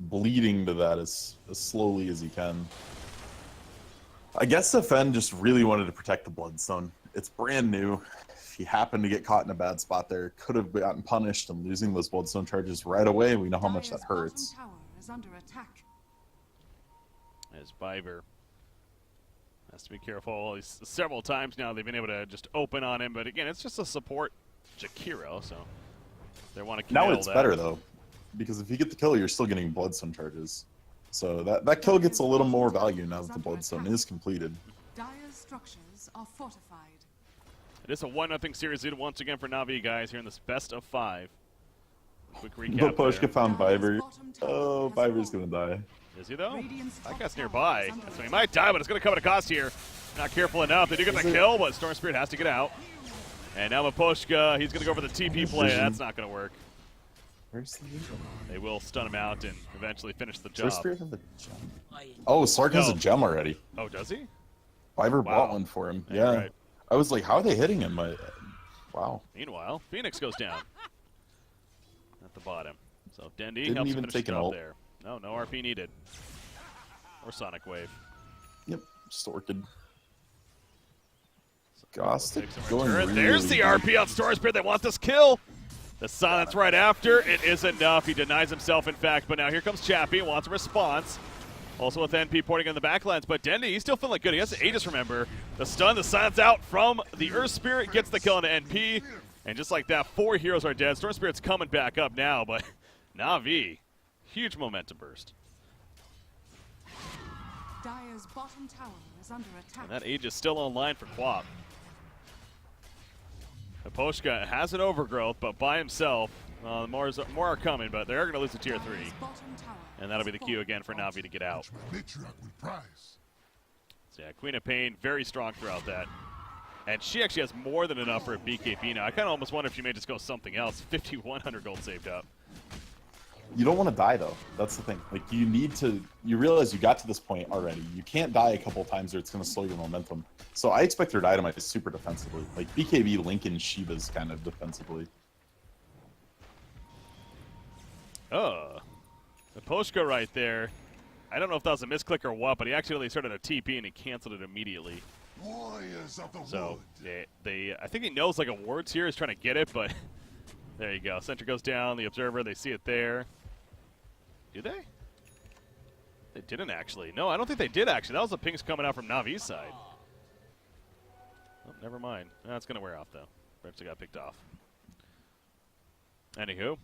S2: bleeding to that as slowly as he can. I guess FN just really wanted to protect the Bloodstone It's brand new. If he happened to get caught in a bad spot there, could have gotten punished, and losing those bloodstone charges right away, we know how much that
S3: Dire's
S2: hurts.
S3: bottom tower is under attack.
S1: As Viver has to be careful. Several times now they've been able to just open on him, but again, it's just a support Jakiro, so they want to
S2: Now it's better though, because if you get the kill, you're still getting bloodstone charges. So that kill gets a little more value now that the bloodstone is completed.
S3: Dire's structures are fortified.
S1: It is a 1-0 series lead once again for Na'Vi, guys, here in this best of 5. Quick recap.
S2: The Pushka
S1: there.
S2: found Viver. Oh, Viver's gonna die.
S1: Is he though?
S3: Radiant's
S1: That
S3: top
S1: guy's
S3: tower
S1: nearby,
S3: is under
S1: so he might die, but it's going to come at a cost here. Not careful enough. They do get the kill, but Storm Spirit has to get out. And now Maposhka, he's going to go for the TP play. That's not going to work.
S2: Where's the usual?
S1: They will stun him out and eventually finish the job.
S2: Spirit have a gem. Oh, Slark has a gem already.
S1: Oh, does he?
S2: Viver
S1: Wow.
S2: bought one for him.
S1: Yeah,
S2: Yeah.
S1: right.
S2: I was like, how are they hitting him? Wow.
S1: Meanwhile, Phoenix goes down at the bottom. So Dendy
S2: Didn't
S1: helps
S2: even
S1: finish
S2: take
S1: the
S2: an
S1: job
S2: ult.
S1: there. No RP needed. Or Sonic Wave.
S2: Yep. Just Orchid. Ghostic
S1: Takes a
S2: going
S1: return.
S2: really
S1: There's the
S2: deep.
S1: RP on Storm Spirit. They want this kill. The silence right after. It is enough. He denies himself, in fact. But now here comes Chappie. Wants a response. Also with NP porting in the backlines. But Dendy, he's still feeling good. He has Aegis, remember. The stun, the silence out from the Earth Spirit. Gets the kill into NP. And just like that, 4 heroes are dead. Storm Spirit's coming back up now. But Na'Vi, huge momentum burst.
S3: Dire's bottom tower is under attack.
S1: And that Aegis still online for Quap. Aposhka has an overgrowth, but by himself. More are coming, but they're going to lose to tier 3.
S3: Dire's bottom tower
S1: And that'll be
S3: is
S1: the cue again for Na'Vi to get out. So yeah, Queen of Pain, very strong throughout that. And she actually has more than enough for a BKB now. I kind of almost wonder if she may just go something else. 5,100 gold saved up.
S2: You don't want to die though. That's the thing. Like you need to. You realize you got to this point already. You can't die a couple times or it's going to slow your momentum. So I expect her to itemize super defensively. Like BKB, Lincoln, Shiva's kind of defensively.
S1: Oh, the Poshka right there. I don't know if that was a misclick or what, but he actually started a TP and he canceled it immediately. So they I think he knows like a wards here. He's trying to get it, but there you go. Sentry goes down. The Observer, they see it there. Do they? They didn't actually. No, I don't think they did actually. That was the pings coming out from Navi's side. Oh, never mind. That's going to wear off though. Perhaps it got picked off. Anywho.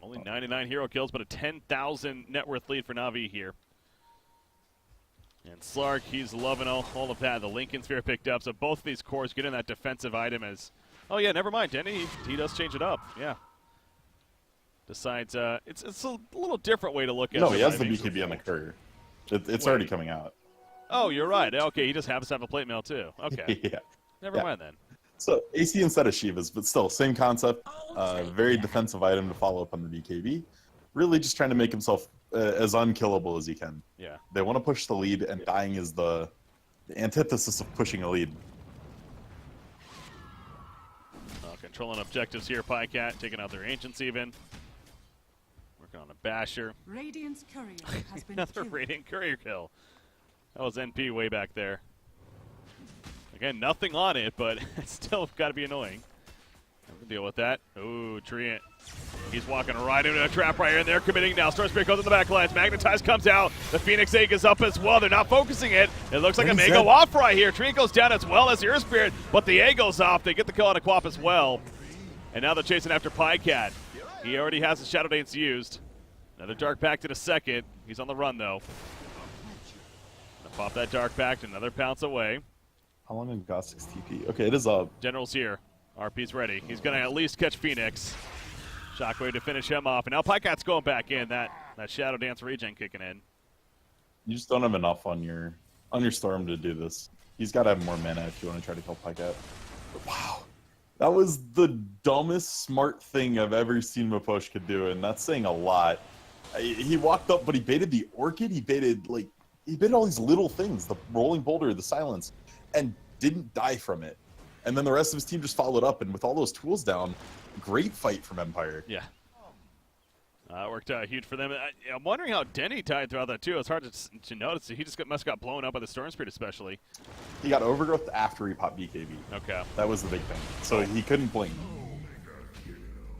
S1: Only 99 hero kills, but a 10,000 net worth lead for Na'Vi here. And Slark, he's loving all of that. The Lincoln Sphere picked up, so both of these cores get in that defensive item as... Oh, yeah, never mind, Denny. He does change it up, yeah. Decides, it's a little different way to look at it.
S2: No, he has the BKB on the courier. It's already coming out.
S1: Oh, you're right. Okay, he just happens to have a plate mail, too. Okay.
S2: Yeah.
S1: Never mind, then.
S2: So AC instead of Shiva's, but still, same concept. Very defensive item to follow up on the BKB. Really just trying to make himself as unkillable as he can.
S1: Yeah.
S2: They want to push the lead, and dying is the antithesis of pushing a lead.
S1: Controlling objectives here. Pycat taking out their ancients even. Working on a basher.
S3: Radiant's courier has been
S1: Another
S3: killed.
S1: Radiant courier kill. That was NP way back there. Again, nothing on it, but it's still got to be annoying. Have to deal with that. Ooh, Treant. He's walking right into a trap right here, and they're committing now. Storm Spirit goes in the back lines. Magnetize comes out. The Phoenix Egg is up as well. They're not focusing it. It looks like it may go off right here. Treant goes down as well as the Earth Spirit, but the egg goes off. They get the kill on a Quap as well. And now they're chasing after Pycat. He already has his Shadow Dance used. Another Dark Pact in a second. He's on the run, though. Gonna pop that Dark Pact. Another pounce away.
S2: How long in Gossic's TP? Okay, it is up.
S1: General's here. RP's ready. He's going to at least catch Phoenix. Shockwave to finish him off. And now Pycat's going back in. That Shadow Dance regen kicking in.
S2: You just don't have enough on your Storm to do this. He's got to have more mana if you want to try to kill Pycat. But wow. That was the dumbest smart thing I've ever seen Maposhka do, and that's saying a lot. He walked up, but he baited the Orchid. He baited all these little things, the Rolling Boulder, the Silence, and didn't die from it. And then the rest of his team just followed up, and with all those tools down, great fight from Empire.
S1: Yeah. It worked out huge for them. I'm wondering how Denny tied throughout that, too. It's hard to notice. He just must have got blown up by the Storm Spirit, especially.
S2: He got overgrowth after he popped BKB.
S1: Okay.
S2: That was the big thing. So he couldn't blink.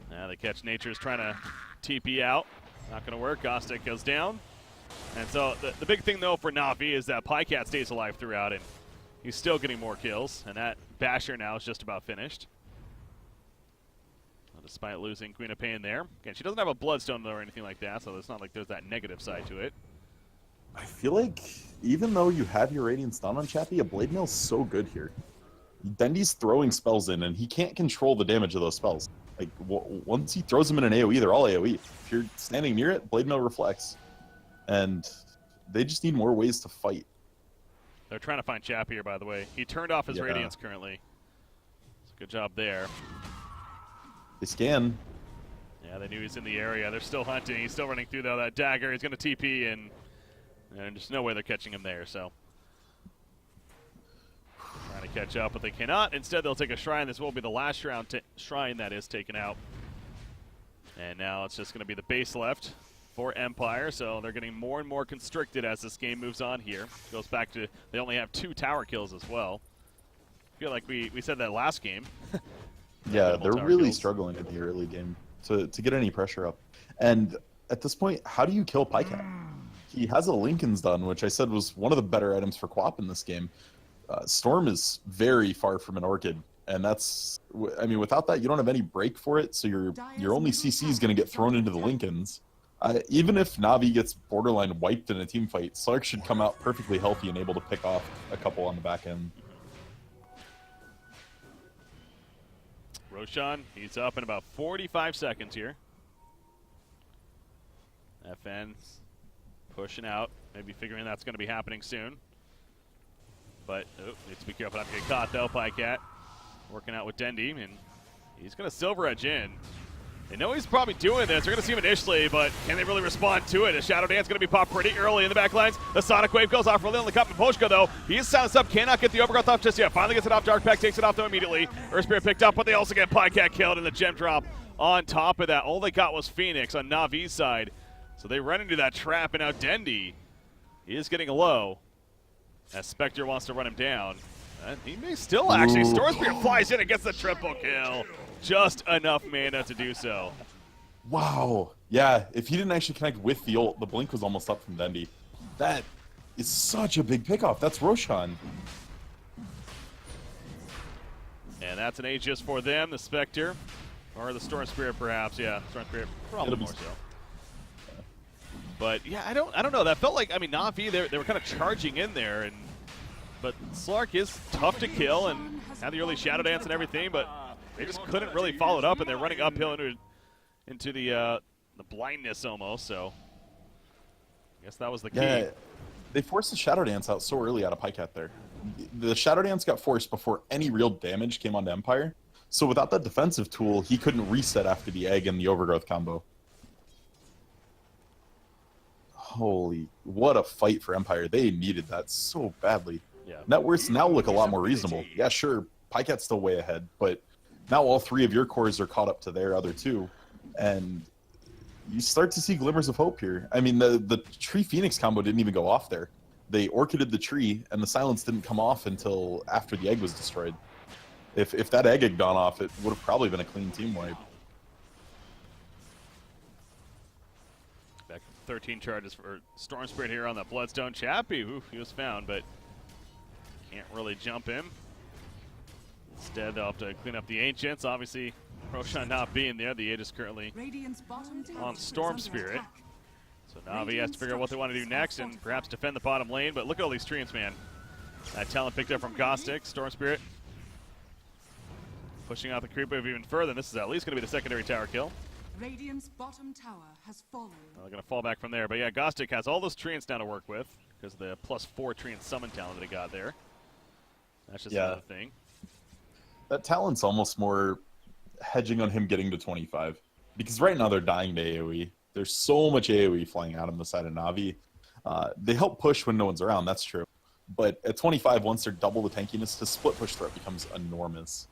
S1: The catch Nature's trying to TP out. Not going to work. Gostic goes down. And so the big thing, though, for Na'Vi is that Pycat stays alive throughout, and he's still getting more kills. And that Basher now is just about finished. Despite losing Queen of Pain there. Again, she doesn't have a Bloodstone, though, or anything like that, so it's not like there's that negative side to it.
S2: I feel like even though you have your Radiance down on Chappie, a Blade Mail's so good here. Dendy's throwing spells in, and he can't control the damage of those spells. Like, once he throws them in an AoE, they're all AoE. If you're standing near it, Blade Mail reflects. And they just need more ways to fight.
S1: They're trying to find Chappie here, by the way. He turned off his Radiance currently. So good job there.
S2: They scan.
S1: Yeah, they knew he's in the area. They're still hunting. He's still running through, though. That dagger, he's going to TP, and there's no way they're catching him there, so. Trying to catch up, but they cannot. Instead, they'll take a Shrine. This will be the last Shrine that is taken out. And now it's just going to be the base left for Empire, so they're getting more and more constricted as this game moves on here. Goes back to, they only have 2 tower kills as well. I feel like we said that last game.
S2: Yeah, they're really struggling in the early game to get any pressure up. And at this point, how do you kill Pycat? He has a Lincoln's done, which I said was one of the better items for Quap in this game. Storm is very far from an Orchid, and that's, I mean, without that, you don't have any break for it, so your only CC is going to get thrown into the Lincolns. Even if Na'Vi gets borderline wiped in a team fight, Slark should come out perfectly healthy and able to pick off a couple on the back end.
S1: Roshan, he's up in about 45 seconds here. FN's pushing out, maybe figuring that's going to be happening soon. But, needs to be careful not to get caught, though. Pycat working out with Dendy, and he's going to Silver Edge in. They know he's probably doing this. They're going to see him initially, but can they really respond to it? A Shadow Dance going to be popped pretty early in the back lines. The Sonic Wave goes off for Lil Cup and Poshka, though. He's silenced up, cannot get the Overgrowth off just yet. Finally gets it off. Dark Pack takes it off, though, immediately. Earth Spirit picked up, but they also get Pycat killed, and the gem drop on top of that. All they got was Phoenix on Na'Vi's side. So they run into that trap, and now Dendy is getting low as Spectre wants to run him down. And he may still actually. Storm Spirit flies in and gets the triple kill. Just enough mana to do so.
S2: Wow. Yeah, if he didn't actually connect with the ult, the blink was almost up from Dendy. That is such a big pickoff. That's Roshan.
S1: And that's an Aegis for them, the Spectre. Or the Storm Spirit, perhaps. Yeah, Storm Spirit, probably more so. But, yeah, I don't know. That felt like, I mean, Na'Vi, they were kind of charging in there. But Slark is tough to kill and had the early Shadow Dance and everything, but they just couldn't really follow it up, and they're running uphill into the blindness almost, so I guess that was the key.
S2: Yeah, they forced the Shadow Dance out so early out of Pycat there. The Shadow Dance got forced before any real damage came onto Empire, so without that defensive tool, he couldn't reset after the Egg and the Overgrowth combo. Holy, what a fight for Empire. They needed that so badly.
S1: Yeah.
S2: Net worths now look a lot more reasonable. Yeah, sure, Pycat's still way ahead, but now all 3 of your cores are caught up to their other 2. And you start to see glimmers of hope here. I mean, the Tree Phoenix combo didn't even go off there. They orchided the tree, and the silence didn't come off until after the egg was destroyed. If that egg had gone off, it would have probably been a clean team wipe.
S1: Back 13 charges for Storm Spirit here on that Bloodstone. Chappie, he was found, but can't really jump him. Instead, they'll have to clean up the Ancients. Obviously, Roshan not being there. The Aegis currently on Storm Spirit. So Na'Vi has to figure out what they want to do next and perhaps defend the bottom lane. But look at all these streams, man. That talent picked up from Gostic. Storm Spirit pushing out the creep wave even further. This is at least going to be the secondary tower kill.
S3: Radiant's bottom tower has fallen.
S1: They're going to fall back from there. But yeah, Gostic has all those treants now to work with because of the +4 treant summon talent that he got there. That's just another thing.
S2: That talent's almost more hedging on him getting to 25. Because right now they're dying to AoE. There's so much AoE flying out on the side of Na'Vi. They help push when no one's around, that's true. But at 25, once they're double the tankiness, his split push threat becomes enormous.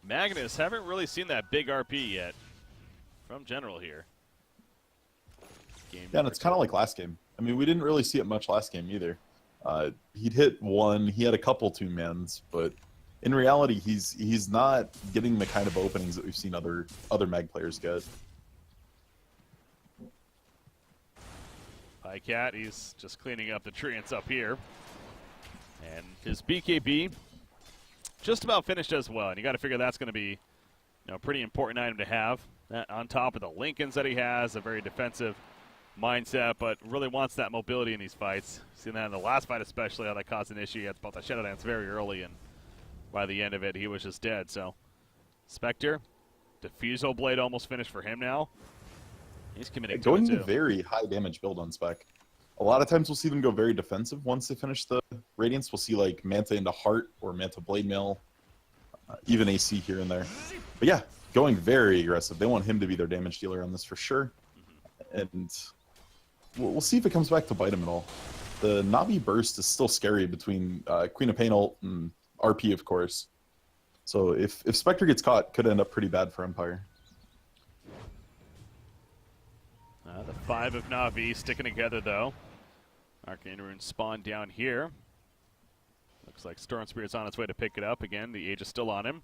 S1: Magnus, haven't really seen that big RP yet from General here.
S2: Yeah, and it's kind of like last game. I mean, we didn't really see it much last game either. He'd hit one, he had a couple two-mans, but in reality, he's not getting the kind of openings that we've seen other Mag players get.
S1: Pycat, he's just cleaning up the treants up here. And his BKB just about finished as well. And you got to figure that's going to be, a pretty important item to have. That on top of the Lincolns that he has, a very defensive mindset, but really wants that mobility in these fights. Seen that in the last fight especially, how that caused an issue. He had to both the Shadow Dance very early, and by the end of it, he was just dead. So, Spectre, Diffusal Blade almost finished for him now. He's committing to
S2: going
S1: it too.
S2: to very high damage build on Spec. A lot of times we'll see them go very defensive once they finish the Radiance. We'll see like Manta into Heart or Manta Blade Mail, even AC here and there. But yeah, going very aggressive. They want him to be their damage dealer on this for sure. And we'll see if it comes back to bite him at all. The Navi burst is still scary between Queen of Pain ult and RP, of course. So if Spectre gets caught, could end up pretty bad for Empire.
S1: The 5 of Navi sticking together, though. Arcane Rune spawned down here. Looks like Storm Spirit's on its way to pick it up. Again, the Age is still on him.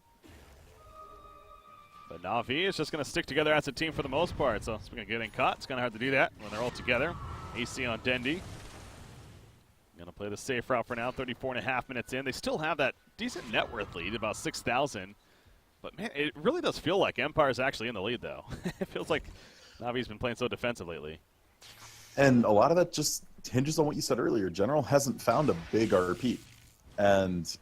S1: But Navi is just going to stick together as a team for the most part. So it's going to get caught. It's kind of hard to do that when they're all together. AC on Dendi. Going to play the safe route for now. 34.5 minutes in. They still have that decent net worth lead, about 6,000. But man, it really does feel like Empire's actually in the lead, though. It feels like Navi's been playing so defensive lately.
S2: And a lot of that just hinges on what you said earlier. General hasn't found a big RP. And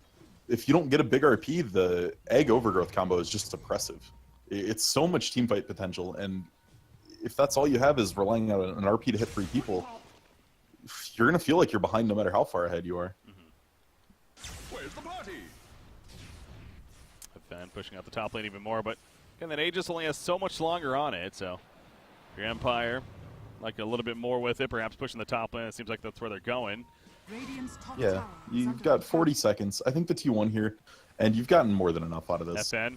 S2: if you don't get a big RP, the Egg Overgrowth combo is just oppressive. It's so much teamfight potential. And if that's all you have is relying on an RP to hit 3 people, you're going to feel like you're behind no matter how far ahead you are.
S4: Where's the party?
S1: Fan pushing out the top lane even more, but again, that Aegis only has so much longer on it, so your Empire, like a little bit more with it, perhaps pushing the top lane. It seems like that's where they're going.
S2: Yeah, you've got 40 seconds. I think the T1 here, and you've gotten more than enough out of this.
S1: FN,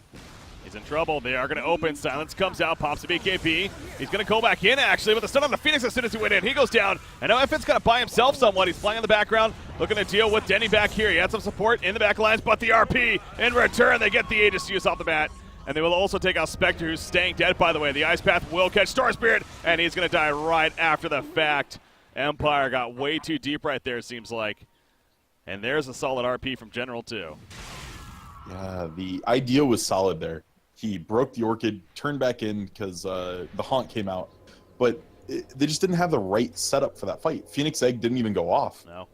S1: he's in trouble. They are going to open. Silence comes out, pops a BKB. He's going to go back in, actually, with a stun on the Phoenix as soon as he went in. He goes down, and now FN's kind of by himself somewhat. He's flying in the background, looking to deal with Denny back here. He had some support in the back lines, but the RP, in return, they get the Aegis use off the bat. And they will also take out Spectre, who's staying dead, by the way. The Ice Path will catch Storm Spirit, and he's going to die right after the fact. Empire got way too deep right there, it seems like. And there's a solid RP from General, too.
S2: Yeah, the idea was solid there. He broke the Orchid, turned back in because the Haunt came out. But they just didn't have the right setup for that fight. Phoenix Egg didn't even go off.
S1: No.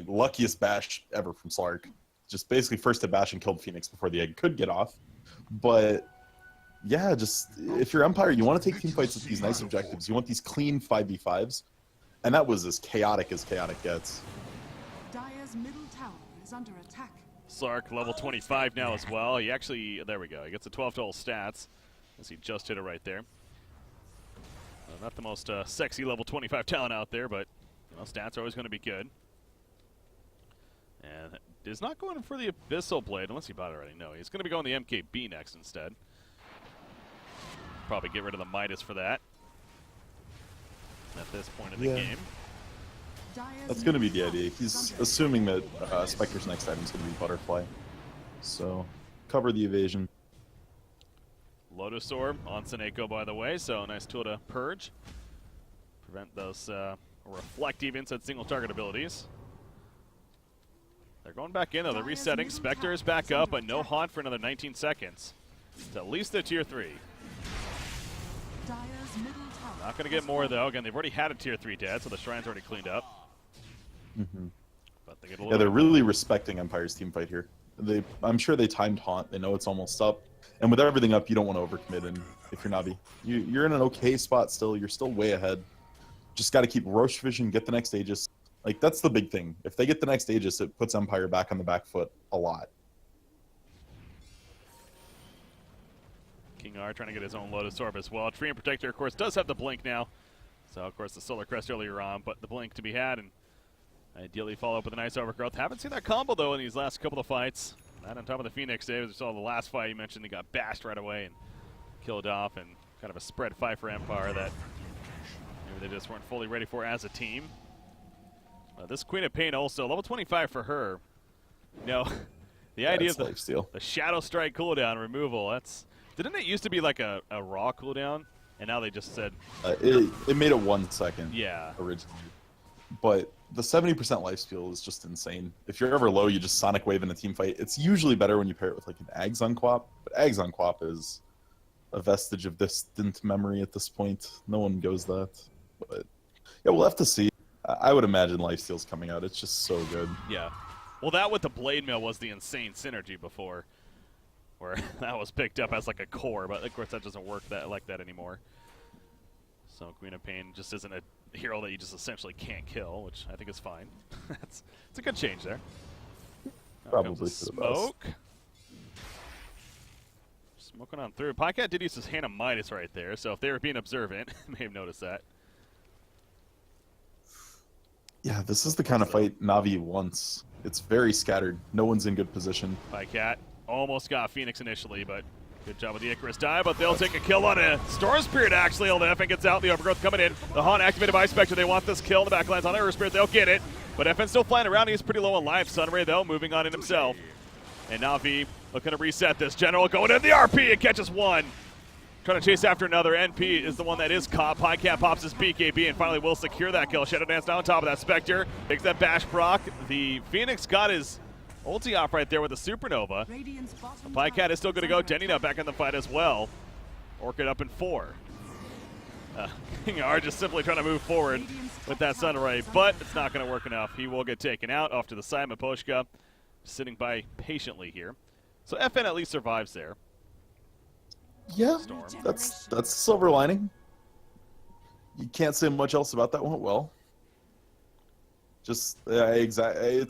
S2: Luckiest bash ever from Slark. Just basically first hit bash and killed Phoenix before the Egg could get off. But yeah, just if you're Empire, you want to take team fights with these nice objectives. You want these clean 5v5s. And that was as chaotic gets.
S3: Dire's middle tower is under attack.
S1: Slark, level 25 now as well. He actually, there we go. He gets a 12 total stats, as he just hit it right there. Not the most sexy level 25 talent out there, but stats are always going to be good. And is not going for the Abyssal Blade, unless he bought it already. No, he's going to be going the MKB next instead. Probably get rid of the Midas for that at this point of the game.
S2: That's going to be the idea. He's assuming that Spectre's next item is going to be Butterfly. So, cover the evasion.
S1: Lotus Orb on Seneko, by the way, so nice tool to purge. Prevent those reflect events at single target abilities. They're going back in, though. They're resetting. Spectre is back up, but no Haunt for another 19 seconds. It's at least the tier 3. Not going to get more, though. Again, they've already had a tier 3 dead, so the Shrine's already cleaned up. But they get a little
S2: they're really respecting Empire's team fight here. I'm sure they timed Haunt. They know it's almost up. And with everything up, you don't want to overcommit. And if you're Navi, you're in an okay spot still. You're still way ahead. Just got to keep Roche Vision, get the next Aegis. Like, that's the big thing. If they get the next Aegis, it puts Empire back on the back foot a lot.
S1: King R trying to get his own Lotus Orb as well. Treant Protector, of course, does have the Blink now. So, of course, the Solar Crest earlier on, but the Blink to be had, and ideally follow up with a nice Overgrowth. Haven't seen that combo, though, in these last couple of fights. Not on top of the Phoenix, Dave. We saw the last fight you mentioned. They got bashed right away and killed off, and kind of a spread fight for Empire that maybe they just weren't fully ready for as a team. This Queen of Pain also, level 25 for her. You know, the idea of the Shadow Strike cooldown removal, didn't it used to be like a raw cooldown? And now they just said...
S2: it made it 1 second.
S1: Yeah.
S2: Originally. But the 70% lifesteal is just insane. If you're ever low, you just Sonic Wave in a team fight. It's usually better when you pair it with like an Ags on Quap, but Ags on Quap is a vestige of distant memory at this point. No one goes that. But yeah, we'll have to see. I would imagine lifesteal's coming out. It's just so good.
S1: Yeah. Well, that with the Blade Mail was the insane synergy before, where that was picked up as like a core, but of course that doesn't work like that anymore. So Queen of Pain just isn't a hero that you just essentially can't kill, which I think is fine. It's a good change there. Now
S2: Probably
S1: smoke. Smoking on through. Pycat did use his Hand of Midas right there, so if they were being observant, may have noticed that.
S2: Yeah, this is the kind of fight Na'Vi wants. It's very scattered. No one's in good position.
S1: Pycat almost got Phoenix initially, but good job with the Icarus dive, but they'll take a kill on a Storm Spirit, actually. FN gets out, the Overgrowth coming in. The Haunt activated by Spectre. They want this kill. The backlines on Air Spirit, they'll get it. But FN still flying around. He's pretty low on life. Sunray, though, moving on in himself. And Na'Vi looking to reset this. General going in the RP and catches one. Trying to chase after another. NP is the one that is caught. Pycat pops his BKB and finally will secure that kill. Shadow Dance down on top of that Spectre. Takes that Bash Proc. The Phoenix got his ulti off right there with a Supernova. Pycat is still going to go. Denny now back in the fight as well. Orchid up in 4. King R just simply trying to move forward with that Sunray, but it's not going to work enough. He will get taken out off to the side. Miposhka sitting by patiently here. So FN at least survives there.
S2: Yeah, that's the silver lining. You can't say much else about that one. Well, just it's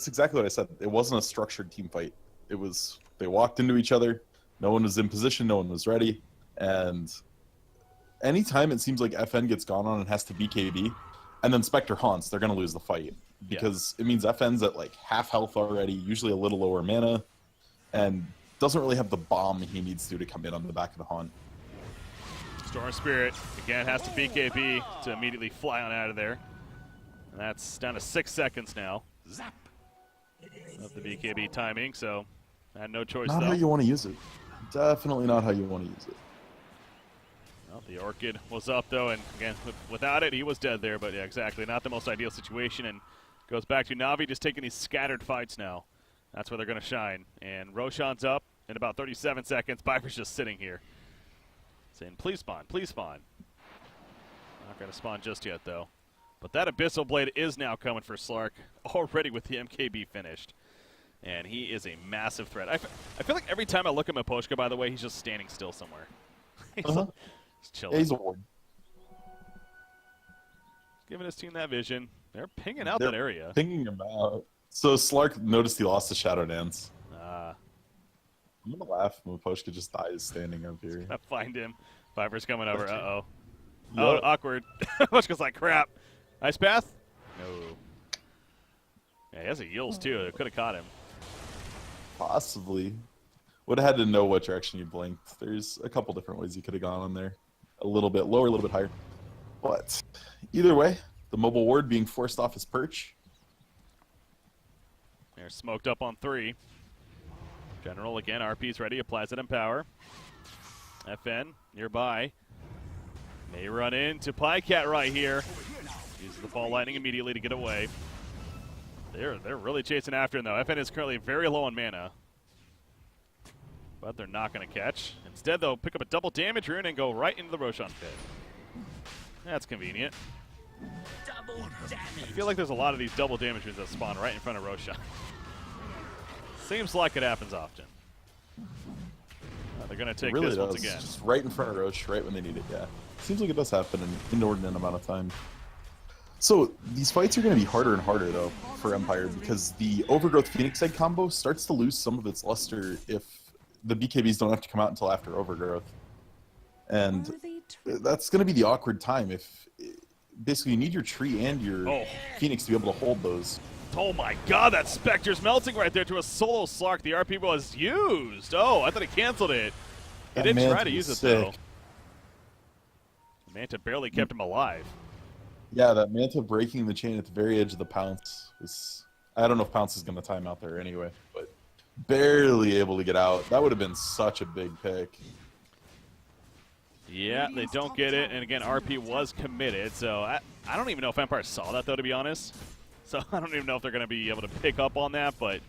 S2: exactly what I said. It wasn't a structured team fight. It was they walked into each other. No one was in position. No one was ready. And anytime it seems like FN gets gone on and has to BKB, and then Spectre haunts, they're going to lose the fight because it means FN's at like half health already, usually a little lower mana, and doesn't really have the bomb he needs to come in on the back of the haunt.
S1: Storm Spirit again has to BKB to immediately fly on out of there. And that's down to 6 seconds now. Zap. Of the BKB timing, so I had no choice.
S2: Not how you want to use it. Definitely not how you want to use it.
S1: Well, the Orchid was up though, and again, without it, he was dead there. But yeah, exactly, not the most ideal situation. And goes back to Na'Vi just taking these scattered fights now. That's where they're going to shine. And Roshan's up in about 37 seconds. Viper's just sitting here saying, please spawn, please spawn. Not going to spawn just yet, though. But that Abyssal Blade is now coming for Slark, already with the MKB finished. And he is a massive threat. I feel like every time I look at Miposhka, by the way, he's just standing still somewhere. He's just chilling.
S2: Yeah, he's a ward.
S1: Giving his team that vision. They're pinging out that area.
S2: Pinging him out. So Slark noticed he lost the Shadow Dance. I'm gonna laugh when Miposhka just dies standing up here.
S1: Gotta find him. Viper's coming over. Uh-oh. Oh, awkward. Miposhka's like, crap. Ice path? No. Yeah, he has a Yields too. They could have caught him.
S2: Possibly. Would have had to know what direction you blinked. There's a couple different ways you could have gone on there. A little bit lower, a little bit higher. But either way, the mobile ward being forced off his perch.
S1: They're smoked up on 3. General again, RP's ready, applies it in power. FN nearby. May run into Pycat right here. Uses the ball lightning immediately to get away. They're really chasing after him though. FN is currently very low on mana. But they're not going to catch. Instead they'll pick up a double damage rune and go right into the Roshan pit. That's convenient.
S5: Double damage.
S1: I feel like there's a lot of these double damage runes that spawn right in front of Roshan. Seems like it happens often. They're going to take
S2: really
S1: this
S2: does.
S1: once again.
S2: Just right in front of Roche, right when they need it, yeah. Seems like it does happen in an inordinate amount of time. So these fights are going to be harder and harder, though, for Empire, because the Overgrowth Phoenix Egg combo starts to lose some of its luster if the BKBs don't have to come out until after Overgrowth. And that's going to be the awkward time if basically you need your tree and your Phoenix to be able to hold those.
S1: Oh my god, that Spectre's melting right there to a solo Slark. The RP was used. Oh, I thought he canceled it. He did try to use it, though. Manta barely kept him alive.
S2: Yeah, that Manta breaking the chain at the very edge of the Pounce was... I don't know if Pounce is going to time out there anyway, but barely able to get out. That would have been such a big pick.
S1: Yeah, they don't get it, and again, RP was committed, so I don't even know if Empire saw that, though, to be honest. So I don't even know if they're going to be able to pick up on that, but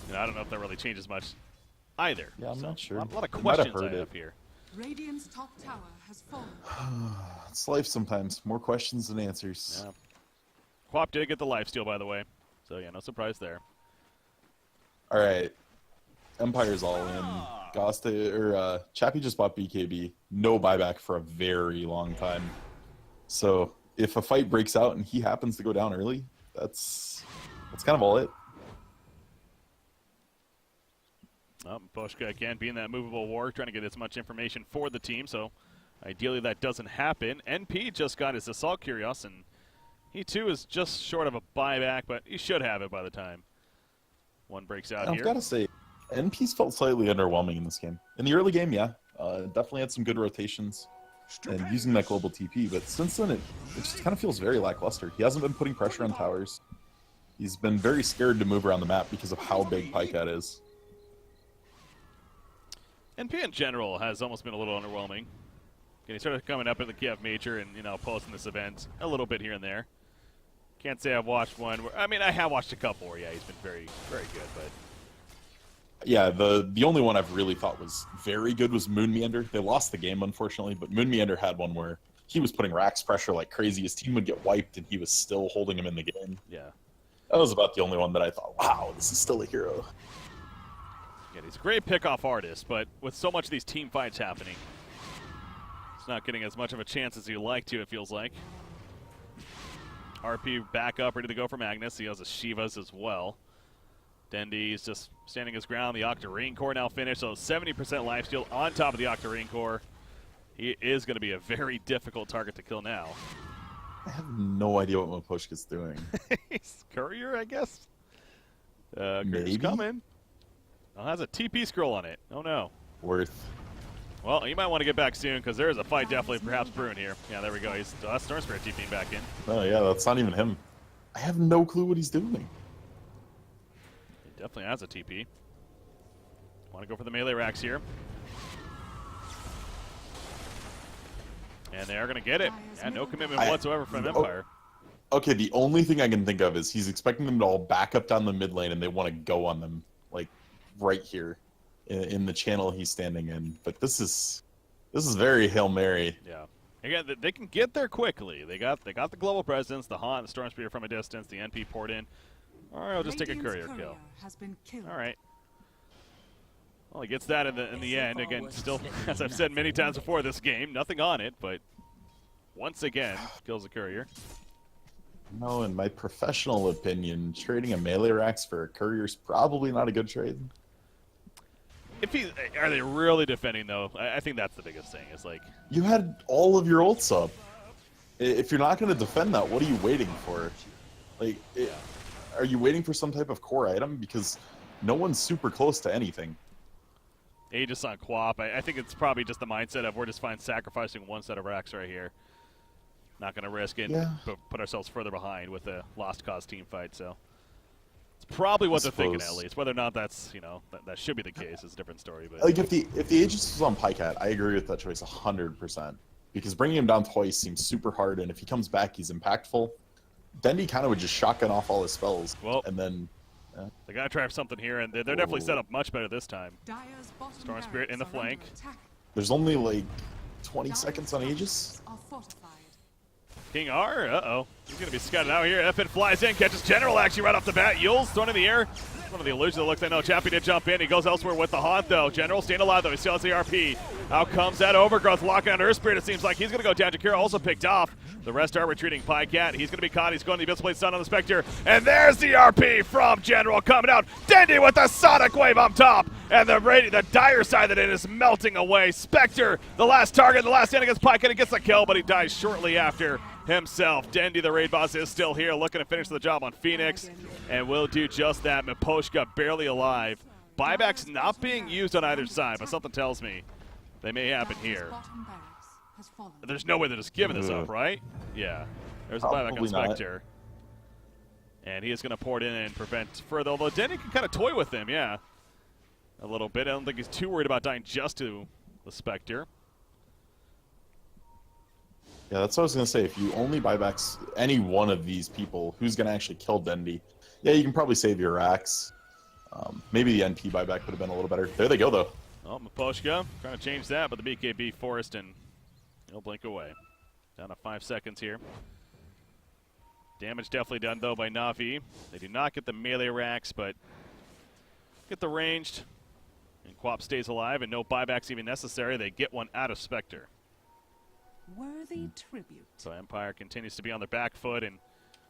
S1: you know, I don't know if that really changes much either.
S2: Yeah, I'm not sure.
S1: A lot of questions I have here.
S3: Radiant's top tower has fallen.
S2: It's life sometimes. More questions than answers.
S1: Yeah. Quap did get the lifesteal, by the way, so yeah, no surprise there.
S2: All right. Empire's all in. Chappie just bought BKB. No buyback for a very long time. So if a fight breaks out and he happens to go down early, that's kind of all it.
S1: Boschka again being that movable war, trying to get as much information for the team, so ideally that doesn't happen. NP just got his Assault Curios, and he too is just short of a buyback, but he should have it by the time one breaks out here.
S2: I've got to say, NP's felt slightly underwhelming in this game. In the early game, yeah, definitely had some good rotations and using that global TP, but since then it just kind of feels very lackluster. He hasn't been putting pressure on towers. He's been very scared to move around the map because of how big Pycat is.
S1: NP in general has almost been a little underwhelming. He started coming up in the Kiev Major and, you know, posting this event a little bit here and there. Can't say I've watched one where, I mean, I have watched a couple where, yeah, he's been very, very good, but...
S2: Yeah, the only one I've really thought was very good was Moon Meander. They lost the game, unfortunately, but Moon Meander had one where he was putting Rax pressure like crazy. His team would get wiped, and he was still holding him in the game.
S1: Yeah.
S2: That was about the only one that I thought, wow, this is still a hero.
S1: Yeah, he's a great pick-off artist, but with so much of these team fights happening, he's not getting as much of a chance as he'd like to, it feels like. RP back up, ready to go for Magnus. He has a Shivas as well. Dendy's just standing his ground. The Octarine Core now finished, so 70% lifesteal on top of the Octarine Core. He is going to be a very difficult target to kill now.
S2: I have no idea what Mapushka's doing.
S1: He's Courier, I guess?
S2: Maybe?
S1: Courier's coming. Oh, has a TP scroll on it. Oh, no.
S2: Worth.
S1: Well, you might want to get back soon, because there is a fight definitely perhaps brewing here. Yeah, there we go. He's Storm Spirit TPing back in.
S2: Oh, yeah, that's not even him. I have no clue what he's doing.
S1: He definitely has a TP. Want to go for the melee racks here. And they are going to get it. Yeah, no commitment whatsoever from Empire.
S2: Okay, the only thing I can think of is he's expecting them to all back up down the mid lane, and they want to go on them, like, right here in the channel he's standing in. But this is very Hail Mary.
S1: Yeah. Again, they can get there quickly. They got the global presence, the Haunt, the Storm Spear from a distance, the NP poured in. All right, I'll just take a courier kill. All right. Well, he gets that in the end. Again, still, as I've said many times before this game, nothing on it, but once again, kills the courier.
S2: No, in my professional opinion, trading a melee Rax for a courier is probably not a good trade.
S1: Are they really defending, though? I think that's the biggest thing. It's like...
S2: You had all of your ults up. If you're not going to defend that, what are you waiting for? Like, are you waiting for some type of core item? Because no one's super close to anything.
S1: Aegis on Quap. I think it's probably just the mindset of we're just fine sacrificing one set of racks right here. Not going to risk it, but put ourselves further behind with a lost cause team fight. So it's probably what they're thinking, at least. Whether or not that's, you know, that should be the case is a different story. But
S2: like if the Aegis was on Pycat, I agree with that choice 100%. Because bringing him down twice seems super hard, and if he comes back, he's impactful. Dendy kind of would just shotgun off all his spells, and then.
S1: They gotta try something here, and they're definitely set up much better this time. Storm Spirit in the flank.
S2: There's only like 20 seconds on Aegis.
S1: King R, he's gonna be scouted out here. FN flies in, catches General actually right off the bat. Yule's thrown in the air. one of the illusions. It looks like no, Chappie did jump in. He goes elsewhere with the haunt, though. General staying alive, though. He still has the RP. Out comes that Overgrowth, locking on Earth Spirit. It seems like he's going to go down. Jakira also picked off. The rest are retreating. Pycat, he's going to be caught. He's going to the Abyss Blade Stun on the Spectre. And there's the RP from General coming out. Dendy with the Sonic Wave up top. And the dire side that it is melting away. Spectre, the last target, the last stand against Pycat. He gets the kill, but he dies shortly after himself. Dendy, the raid boss, is still here, looking to finish the job on Phoenix, and will do just that. Miposhka barely alive. Buybacks not being used on either side, but something tells me they may happen here. There's no way they're just giving this up, right? Yeah. There's a buyback on Spectre. And he is going to pour it in and prevent further, although Dendy can kind of toy with him, yeah. A little bit. I don't think he's too worried about dying just to the Spectre.
S2: Yeah, that's what I was going to say. If you only buybacks any one of these people, who's going to actually kill Dendy? Yeah, you can probably save your racks. Maybe the NP buyback would have been a little better. There they go, though.
S1: Oh, Miposhka trying to change that, but the BKB forced, and he'll blink away. Down to 5 seconds here. Damage definitely done, though, by Na'Vi. They do not get the melee racks, but get the ranged. And Quap stays alive, and no buybacks even necessary. They get one out of Spectre.
S3: Worthy tribute.
S1: So Empire continues to be on their back foot, and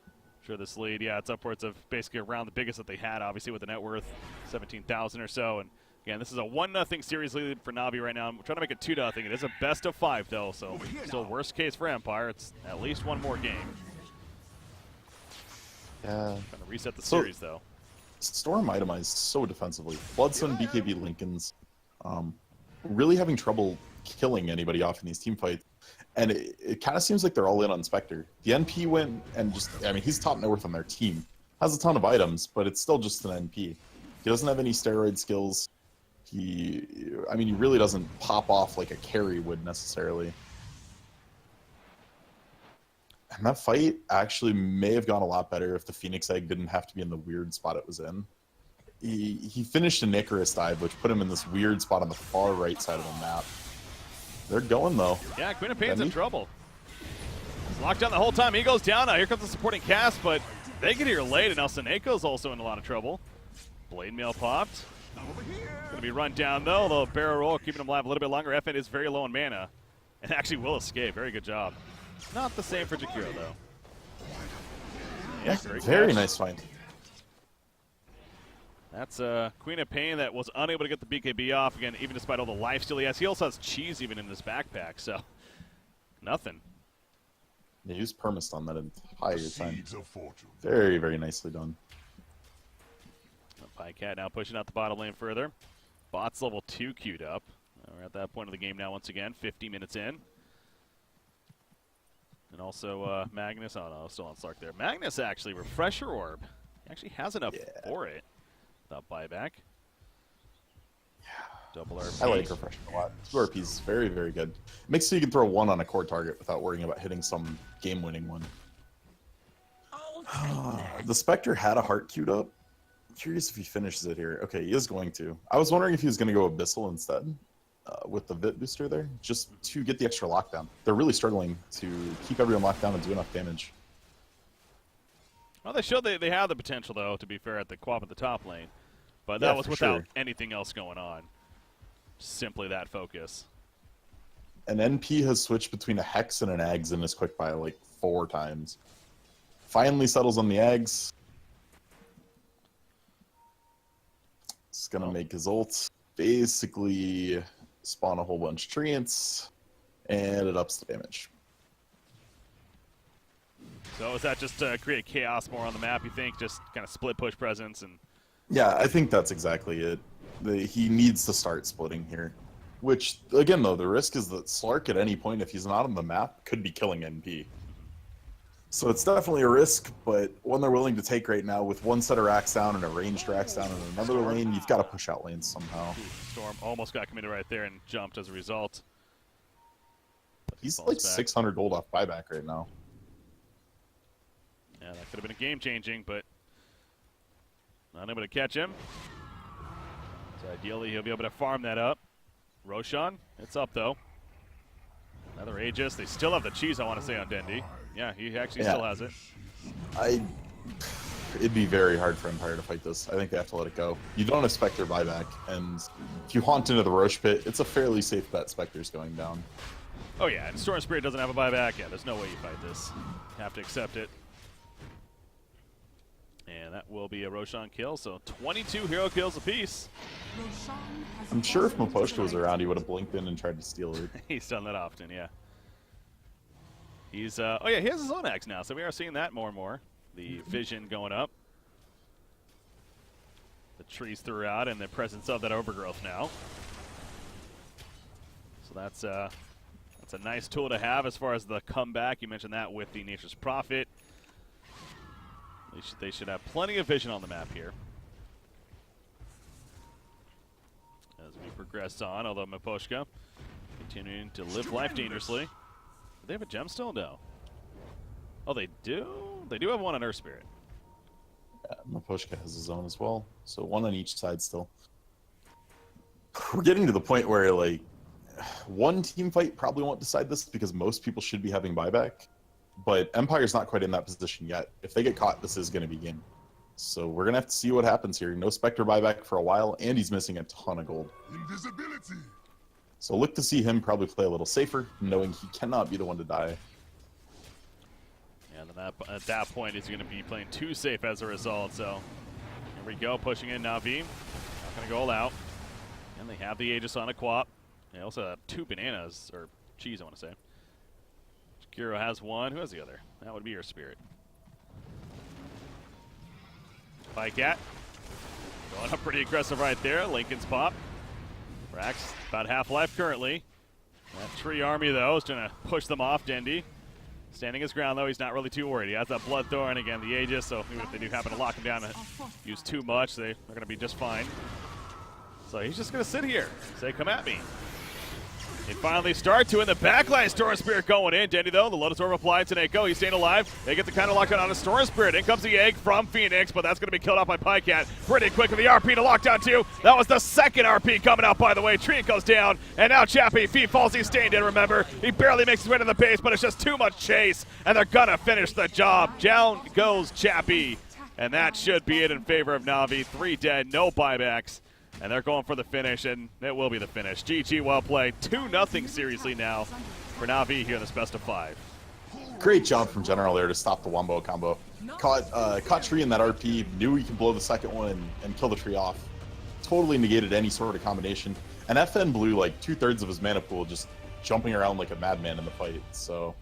S1: I'm sure this lead, yeah, it's upwards of basically around the biggest that they had, obviously, with a net worth 17,000 or so. And again, this is a 1-0 series lead for Na'Vi right now. I'm trying to make it 2-0. It is a best of 5, though, so still worst case for Empire. It's at least one more game.
S2: Yeah.
S1: Trying to reset the series, though.
S2: Storm itemized so defensively. Bloodstone, BKB, Lincolns, really having trouble killing anybody off in these team fights. And it kind of seems like they're all in on Spectre. The NP went and just, I mean, he's top net worth on their team. Has a ton of items, but it's still just an NP. He doesn't have any steroid skills. He really doesn't pop off like a carry would necessarily. And that fight actually may have gone a lot better if the Phoenix Egg didn't have to be in the weird spot it was in. He finished an Icarus dive, which put him in this weird spot on the far right side of the map. They're going, though.
S1: Yeah, Queen of Pain's in trouble. He's locked down the whole time. He goes down now. Here comes the supporting cast, but they get here late, and now Seneco's also in a lot of trouble. Blade Mail popped. Going to be run down, though. The barrel roll keeping him alive a little bit longer. FN is very low on mana, and actually will escape. Very good job. Not the same for Jakiro, though.
S2: Yeah, very nice find.
S1: That's Queen of Pain that was unable to get the BKB off again, even despite all the life steal he has. He also has cheese even in his backpack, so nothing.
S2: Yeah, he used permast on that entire time. Very, very nicely done.
S1: Pycat now pushing out the bottom lane further. Bot's level 2 queued up. We're at that point of the game now once again, 50 minutes in. And also Magnus, oh no, still on Slark there. Magnus actually, Refresher Orb. He actually has enough for it. Without buyback.
S2: Yeah.
S1: Double RP.
S2: I like Refresher a lot. 2 RP is very, very good. It makes so you can throw 1 on a core target without worrying about hitting some game-winning one. The Spectre had a heart queued up. Curious if he finishes it here. Okay, he is going to. I was wondering if he was going to go Abyssal instead with the Vit booster there, just to get the extra lockdown. They're really struggling to keep everyone locked down and do enough damage.
S1: Well, they showed they have the potential, though, to be fair, at the Quap at the top lane. But that was without anything else going on. Simply that focus.
S2: An NP has switched between a Hex and an Eggs in his quick buy like 4 times. Finally settles on the Eggs. It's going to make his ult. Basically spawn a whole bunch of treants. And it ups the damage.
S1: So is that just to create chaos more on the map, you think? Just kind of split push presence? And
S2: yeah, I think that's exactly it. He needs to start splitting here. Which, again, though, the risk is that Slark at any point, if he's not on the map, could be killing NP. So it's definitely a risk, but one they're willing to take right now with 1 set of racks down and a ranged racks down in another lane. You've got to push out lanes somehow.
S1: Storm almost got committed right there and jumped as a result.
S2: He's like 600 gold off buyback right now.
S1: Yeah, that could have been a game-changing, but not able to catch him. So ideally, he'll be able to farm that up. Roshan, it's up, though. Another Aegis. They still have the cheese, I want to say, on Dendy. Yeah, he actually still has it.
S2: it'd be very hard for Empire to fight this. I think they have to let it go. You don't have Spectre buyback, and if you haunt into the Roche pit, it's a fairly safe bet Spectre's going down.
S1: Oh yeah, and Storm Spirit doesn't have a buyback. Yeah, there's no way you fight this. You have to accept it. And that will be a Roshan kill, so 22 hero kills apiece.
S2: I'm sure if Miposhka was around, he would have blinked in and tried to steal it.
S1: He's done that often, yeah. He's, oh yeah, he has his own axe now, so we are seeing that more and more. The vision going up. The trees throughout and the presence of that overgrowth now. So that's a nice tool to have as far as the comeback. You mentioned that with the Nature's Prophet. They should have plenty of vision on the map here. As we progress on, although Miposhka continuing to live life dangerously. Do they have a gemstone? No. Oh, they do? They do have one on Earth Spirit.
S2: Yeah, Miposhka has his own as well. So one on each side still. We're getting to the point where, like, one team fight probably won't decide this because most people should be having buyback. But Empire's not quite in that position yet. If they get caught, this is going to be game. So we're going to have to see what happens here. No Spectre buyback for a while, and he's missing a ton of gold.
S4: Invisibility.
S2: So look to see him probably play a little safer, knowing he cannot be the one to die.
S1: And then at that point, he's going to be playing too safe as a result. So here we go, pushing in Na'Vi. Not going to go all out. And they have the Aegis on a Quap. They also have 2 bananas, or cheese, I want to say. Kiro has one. Who has the other? That would be your Spirit. Bycat going up pretty aggressive right there. Lincoln's pop. Rax about half life currently. That tree army, though, is going to push them off. Dendi standing his ground, though. He's not really too worried. He has that Bloodthorn, again, the Aegis, so even if they do happen to lock him down and use too much, they're going to be just fine. So he's just going to sit here, say, come at me. They finally start to in the backline. Storm Spirit going in. Dendi, though, the Lotus Orb applied to Neko. He's staying alive. They get the counter lockdown on a Storm Spirit. In comes the egg from Phoenix, but that's going to be killed off by Pycat. Pretty quick with the RP to lockdown, too. That was the second RP coming out, by the way. Tree goes down, and now Chappie, feet falls, he's staying dead, remember. He barely makes his way to the base, but it's just too much chase, and they're going to finish the job. Down goes Chappie, and that should be it in favor of Na'Vi. 3 dead, no buybacks. And they're going for the finish, and it will be the finish. GG, well played. 2-0 seriously now for Na'Vi here in this best of 5.
S2: Great job from General there to stop the Wombo combo. Caught Tree in that RP, knew he could blow the second one and kill the Tree off. Totally negated any sort of combination. And FN blew like 2/3 of his mana pool just jumping around like a madman in the fight. So,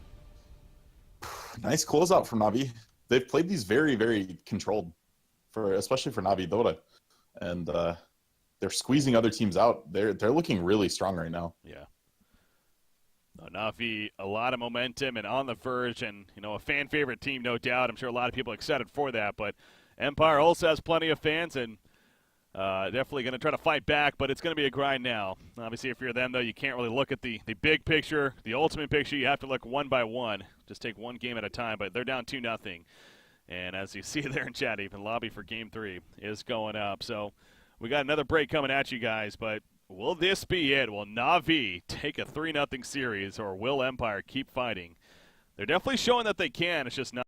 S2: nice closeout from Na'Vi. They've played these very, very controlled, especially for Na'Vi Dota. And, they're squeezing other teams out. They're looking really strong right now.
S1: Yeah. Na'Vi, a lot of momentum and on the verge, and a fan favorite team, no doubt. I'm sure a lot of people are excited for that. But Empire also has plenty of fans, and definitely going to try to fight back. But it's going to be a grind now. Obviously, if you're them, though, you can't really look at the big picture, the ultimate picture. You have to look one by one. Just take one game at a time. But they're down 2-0, and as you see there in chat, even lobby for Game 3 is going up. So. We got another break coming at you guys, but will this be it? Will Na'Vi take a 3-0 series, or will Empire keep fighting? They're definitely showing that they can. It's just not.